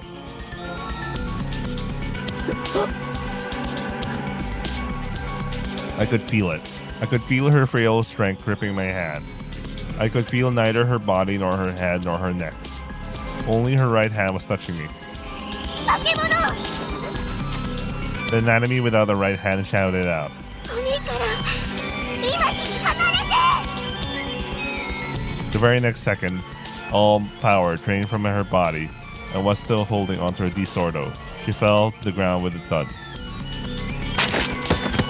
I could feel it. I could feel her frail strength gripping my hand. I could feel neither her body nor her head nor her neck. Only her right hand was touching me. 化け物。 The Nanami without the right hand shouted out. お兄から今すぐ離れて。 The very next second, all power drained from her body and was still holding onto her disordo. She fell to the ground with a thud.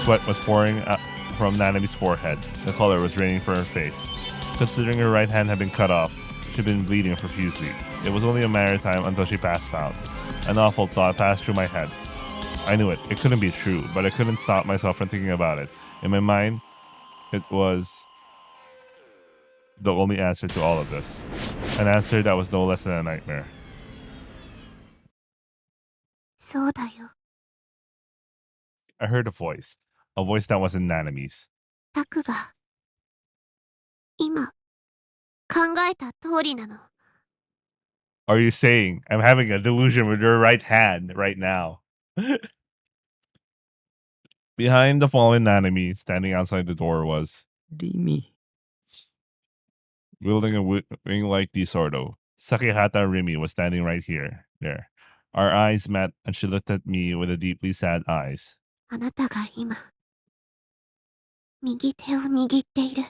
Sweat was pouring out from Nanami's forehead. The color was raining from her face. Considering her right hand had been cut off, she'd been bleeding profusely. It was only a matter of time until she passed out. An awful thought passed through my head. I knew it. It couldn't be true, but I couldn't stop myself from thinking about it. In my mind, it was the only answer to all of this. An answer that was no less than a nightmare. そうだよ。 I heard a voice that wasn't Nanami's. タクが今考えた通りなの。 Are you saying I'm having a delusion with your right hand right now? Behind the fallen Nanami, standing outside the door was リミ。 wielding a wing-like disordo. Sakihata Rimi was standing right there. Our eyes met, and she looked at me with a deeply sad eyes. あなたが今右手を握っている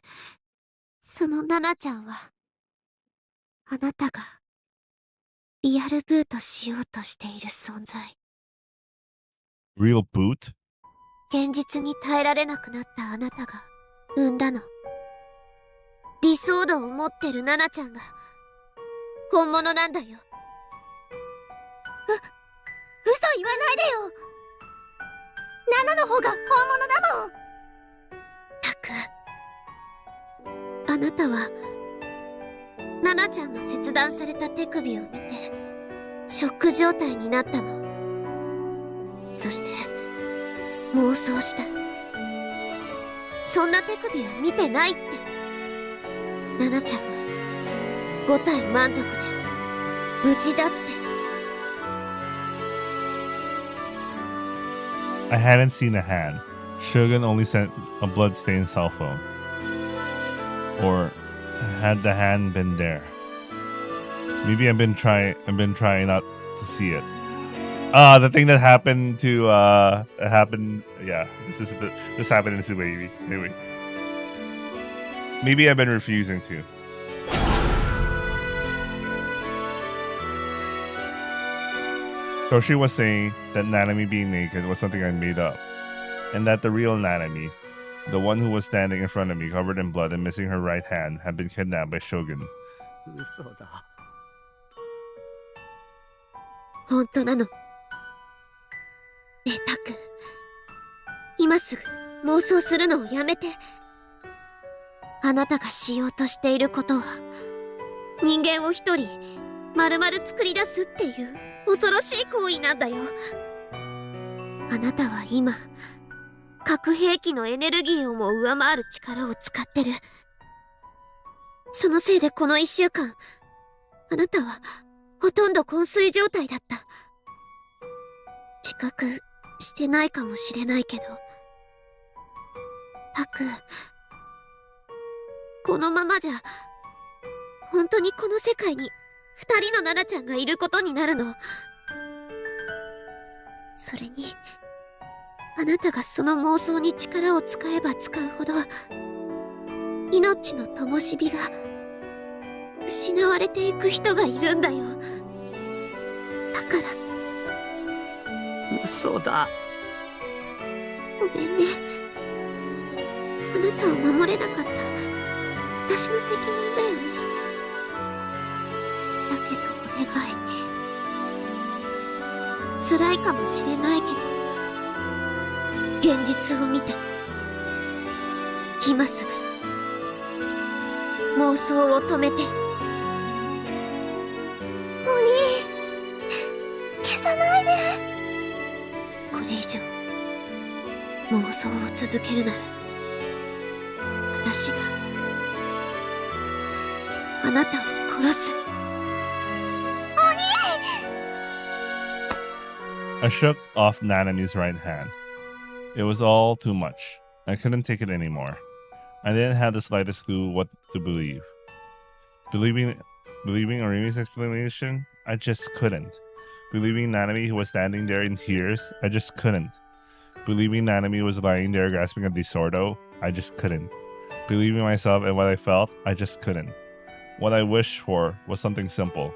そのナナちゃんは、あなたがリアルブートしようとしている存在。 Real boot? 現実に耐えられなくなったあなたが産んだの。理想度を持ってるナナちゃんが本物なんだよ。嘘言わないでよ。ナナの方が本物だもん。たく、あなたはナナちゃんの切断された手首を見てショック状態になったの。そして妄想した。そんな手首は見てないって。ナナちゃんは5体満足で無事だって。 I hadn't seen a hand. Shogun only sent a blood-stained cell phone. Or had the hand been there? Maybe I've been trying not to see it. The thing that happened to happened. Yeah, this happened in Subaby. Anyway, maybe I've been refusing to. Toshi was saying that Nanami being naked was something I made up, and that the real Nanami, the one who was standing in front of me covered in blood and missing her right hand, had been kidnapped by Shogun. 嘘だ。本当なの。ねえタク、今すぐ妄想するのをやめて。あなたがしようとしていることは人間を一人丸々作り出すっていう恐ろしい行為なんだよ。あなたは今核兵器のエネルギーをも上回る力を使ってる。そのせいでこの1週間あなたはほとんど昏睡状態だった。自覚してないかもしれないけど、タク、このままじゃ本当にこの世界に2人のナナちゃんがいることになるの。それにあなたがその妄想に力を使えば使うほど命の灯火が失われていく人がいるんだよ。から。嘘だ。ごめんね。あなたを守れなかった私の責任だよね。だけどお願い。辛いかもしれないけど現実を見て。今すぐ妄想を止めて。お兄、消さないで。これ以上妄想を続けるなら私があなたを殺す。 I shook off Nanami's right hand. It was all too much. I couldn't take it anymore. I didn't have the slightest clue what to believe. Believing Orimi's explanation? I just couldn't. Believing Nanami, who was standing there in tears? I just couldn't. Believing Nanami was lying there grasping at the Sordo? I just couldn't. Believing myself and what I felt? I just couldn't. What I wished for was something simple.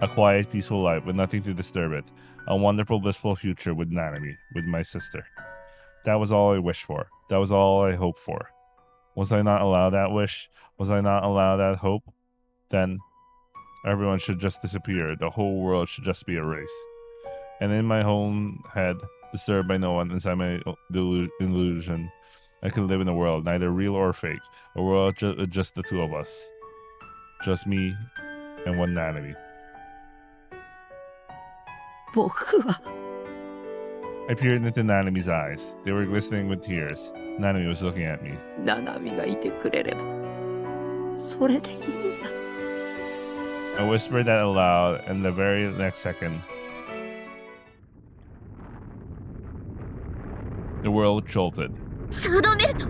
A quiet, peaceful life with nothing to disturb it. A wonderful, blissful future with Nanami, with my sister. That was all I wished for. That was all I hoped for. Was I not allowed that wish? Was I not allowed that hope? Then everyone should just disappear. The whole world should just be erased. And in my own head, disturbed by no one inside my illusion, I could live in a world, neither real or fake. A world just the two of us. Just me and one Nanami. 僕は I peered into Nanami's eyes. They were glistening with tears. Nanami was looking at me. ナナミがいてくれればそれでいいんだ。 I whispered that aloud, and the very next second, the world jolted. サードメルト。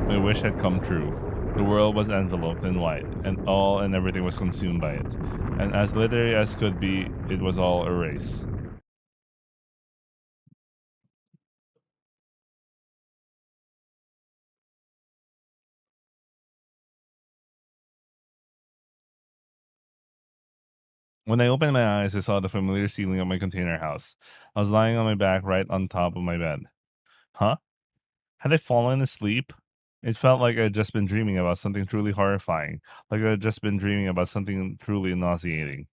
My wish had come true. The world was enveloped in white, and all and everything was consumed by it. And as literally as could be, it was all erased. When I opened my eyes, I saw the familiar ceiling of my container house. I was lying on my back right on top of my bed. Huh? Had I fallen asleep? It felt like I had just been dreaming about something truly horrifying, like I had just been dreaming about something truly nauseating.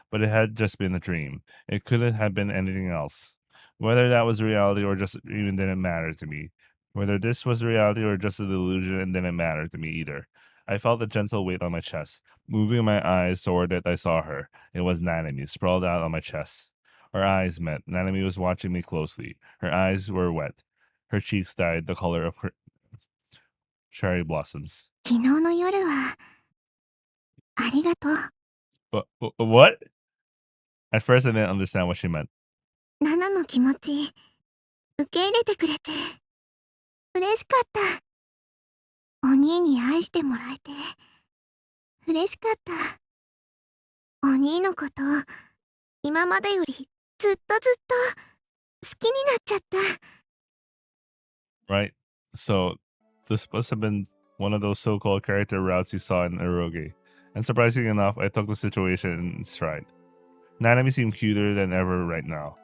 But it had just been a dream. It couldn't have been anything else. Whether that was reality or just even didn't matter to me. Whether this was reality or just a delusion, it didn't matter to me either. I felt a gentle weight on my chest. Moving my eyes toward it, I saw her. It was Nanami, sprawled out on my chest. Our eyes met. Nanami was watching me closely. Her eyes were wet. Her cheeks dyed the color of cherry blossoms. 昨日の夜はありがとう。 What? At first, I didn't understand what she meant. ナナの気持ち受け入れてくれて嬉しかった。お兄に愛してもらえて嬉しかった。お兄のこと今までよりずっとずっと好きになっちゃった。 Right? So, this must have been one of those so-called character routes you saw in Eroge. And surprisingly enough, I took the situation in stride. Nanami seemed cuter than ever right now.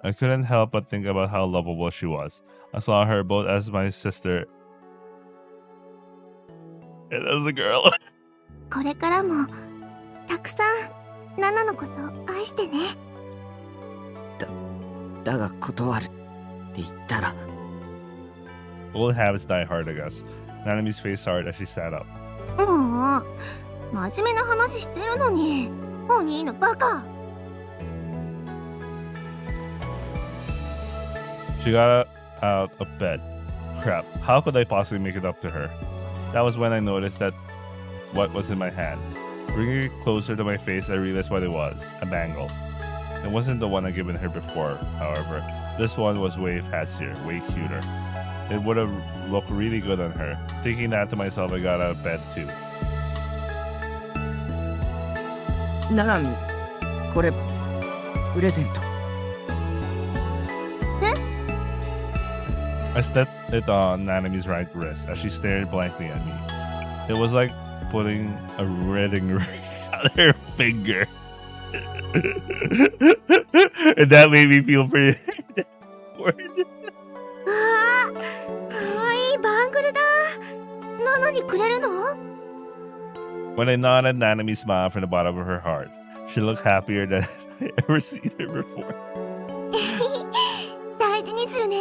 I couldn't help but think about how lovable she was. I saw her both as my sister and as a girl. これからもたくさんナナのこと愛してね。だが断るって言ったら Old habits die hard, I guess. Nanami's face soured as she sat up. もう真面目な話してるのにお兄のバカ。 She got out of bed. Crap, how could I possibly make it up to her? That was when I noticed that what was in my hand. Bringing it closer to my face, I realized what it was. A bangle. It wasn't the one I'd given her before, however. This one was way fancier, way cuter. It would have looked really good on her. Thinking that to myself, I got out of bed too. ナナミこれプレゼント。I stepped it on Nanami's right wrist as she stared blankly at me. It was like putting a wedding ring on her finger. And that made me feel pretty awkward. わあ、かわいいバングルだ。ナナにくれるの？ When I nodded, Nanami smiled from the bottom of her heart. She looked happier than I ever seen her before. 大事にするね。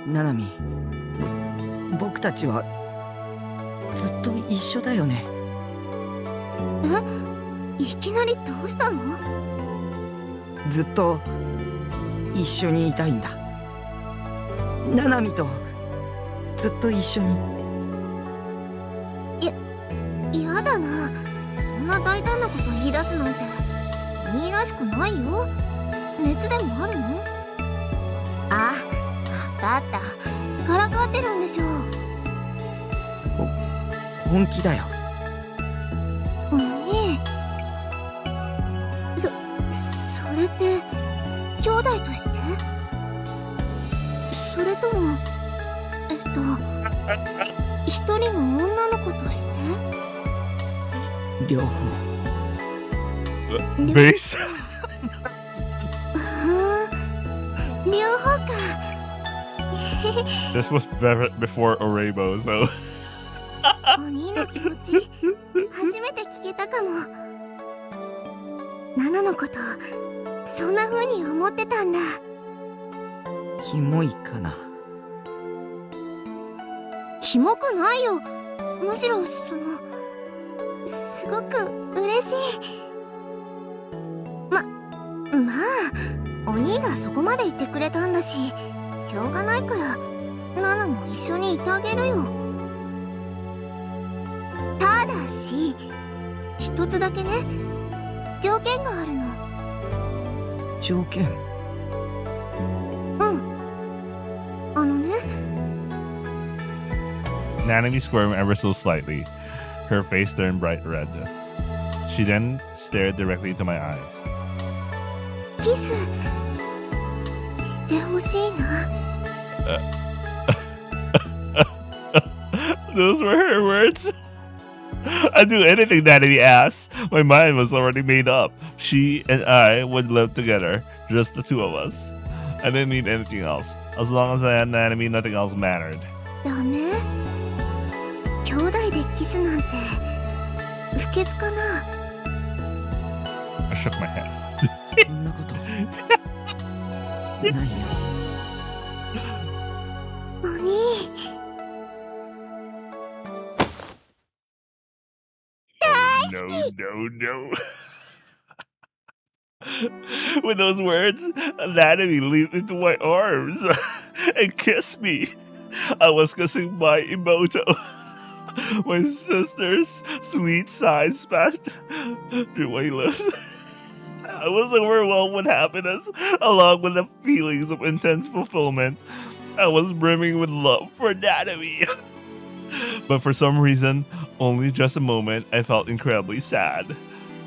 ナナミ、僕たちはずっと一緒だよね。え？いきなりどうしたの？ずっと一緒にいたいんだ。ナナミとずっと一緒に。やだな。そんな大胆なこと言い出すなんてお兄らしくないよ。熱でもあるの？あ、だったからかってるんでしょ。本気だよ。お兄、それって兄弟として？それとも一人の女の子として？両方。Base? 両方か。This was before Orebo, so. お兄の気持ち初めて聞けたかも。ナナのことそんな風に思ってたんだ。キモいかな。キモくないよ。むしろすごく嬉しい。まあお兄がそこまで言ってくれたんだし、しょうがないからナナも一緒にいてあげるよ。ただし一つだけね、条件があるの。条件？あのね。Nanami squirmed ever so slightly. Her face turned bright red. She then stared directly into my eyes. キスしてほしいな。Those were her words. I'd do anything Nanami asked. My mind was already made up. She and I would live together, just the two of us. I didn't need anything else. As long as I had Nanami, nothing else mattered. ダメ？兄弟でキスなんて不潔かな。 I shook my head. そんなことないよ。お兄。No. With those words, Nanami leaped into my arms and kissed me. I was kissing my Imoto. My sister's sweet sighs splashed through my lips. I was overwhelmed with happiness, along with the feelings of intense fulfillment. I was brimming with love for Nanami. But for some reason, only just a moment, I felt incredibly sad.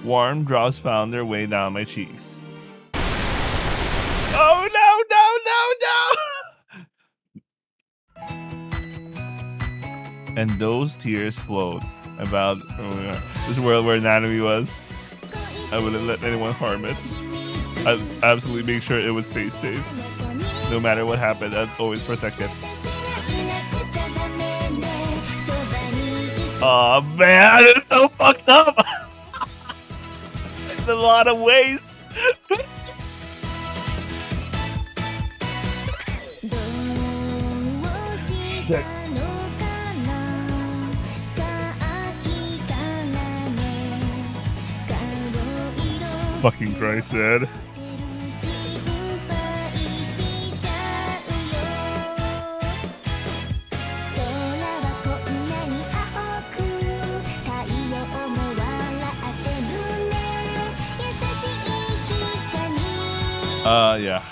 Warm drops found their way down my cheeks. Oh no! And those tears flowed about this world where Nanami was. I wouldn't let anyone harm it. I'd absolutely make sure it would stay safe. No matter what happened, I'd always protect it. Oh man, it's so fucked up! In a lot of ways. Shit. Fucking Christ, man. Yeah.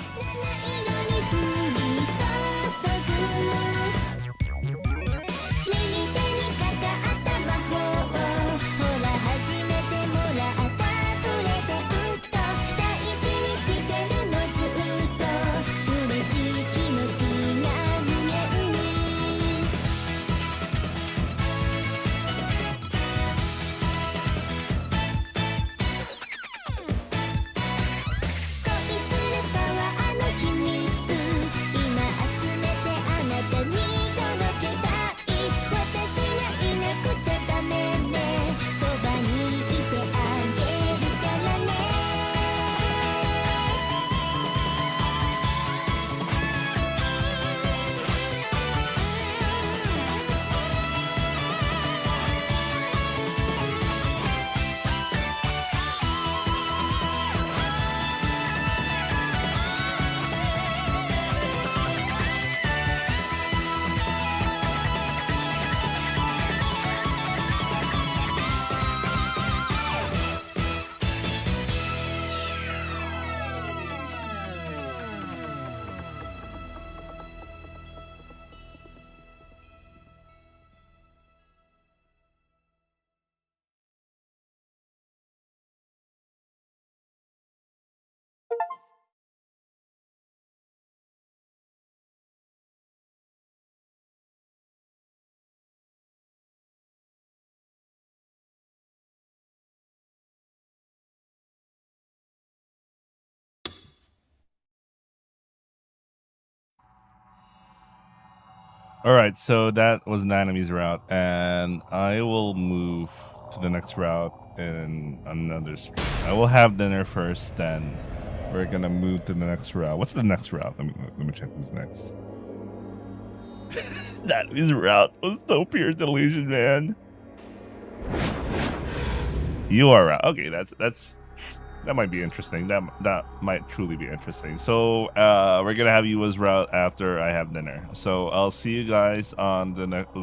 All right, so that was Nanami's route, and I will move to the next route in another stream. I will have dinner first, then we're gonna move to the next route. What's the next route? Let me check who's next. Nanami's route was so pure delusion, man. You are right. Okay, that might be interesting. That might truly be interesting. So we're gonna have you as route after I have dinner. So I'll see you guys on the next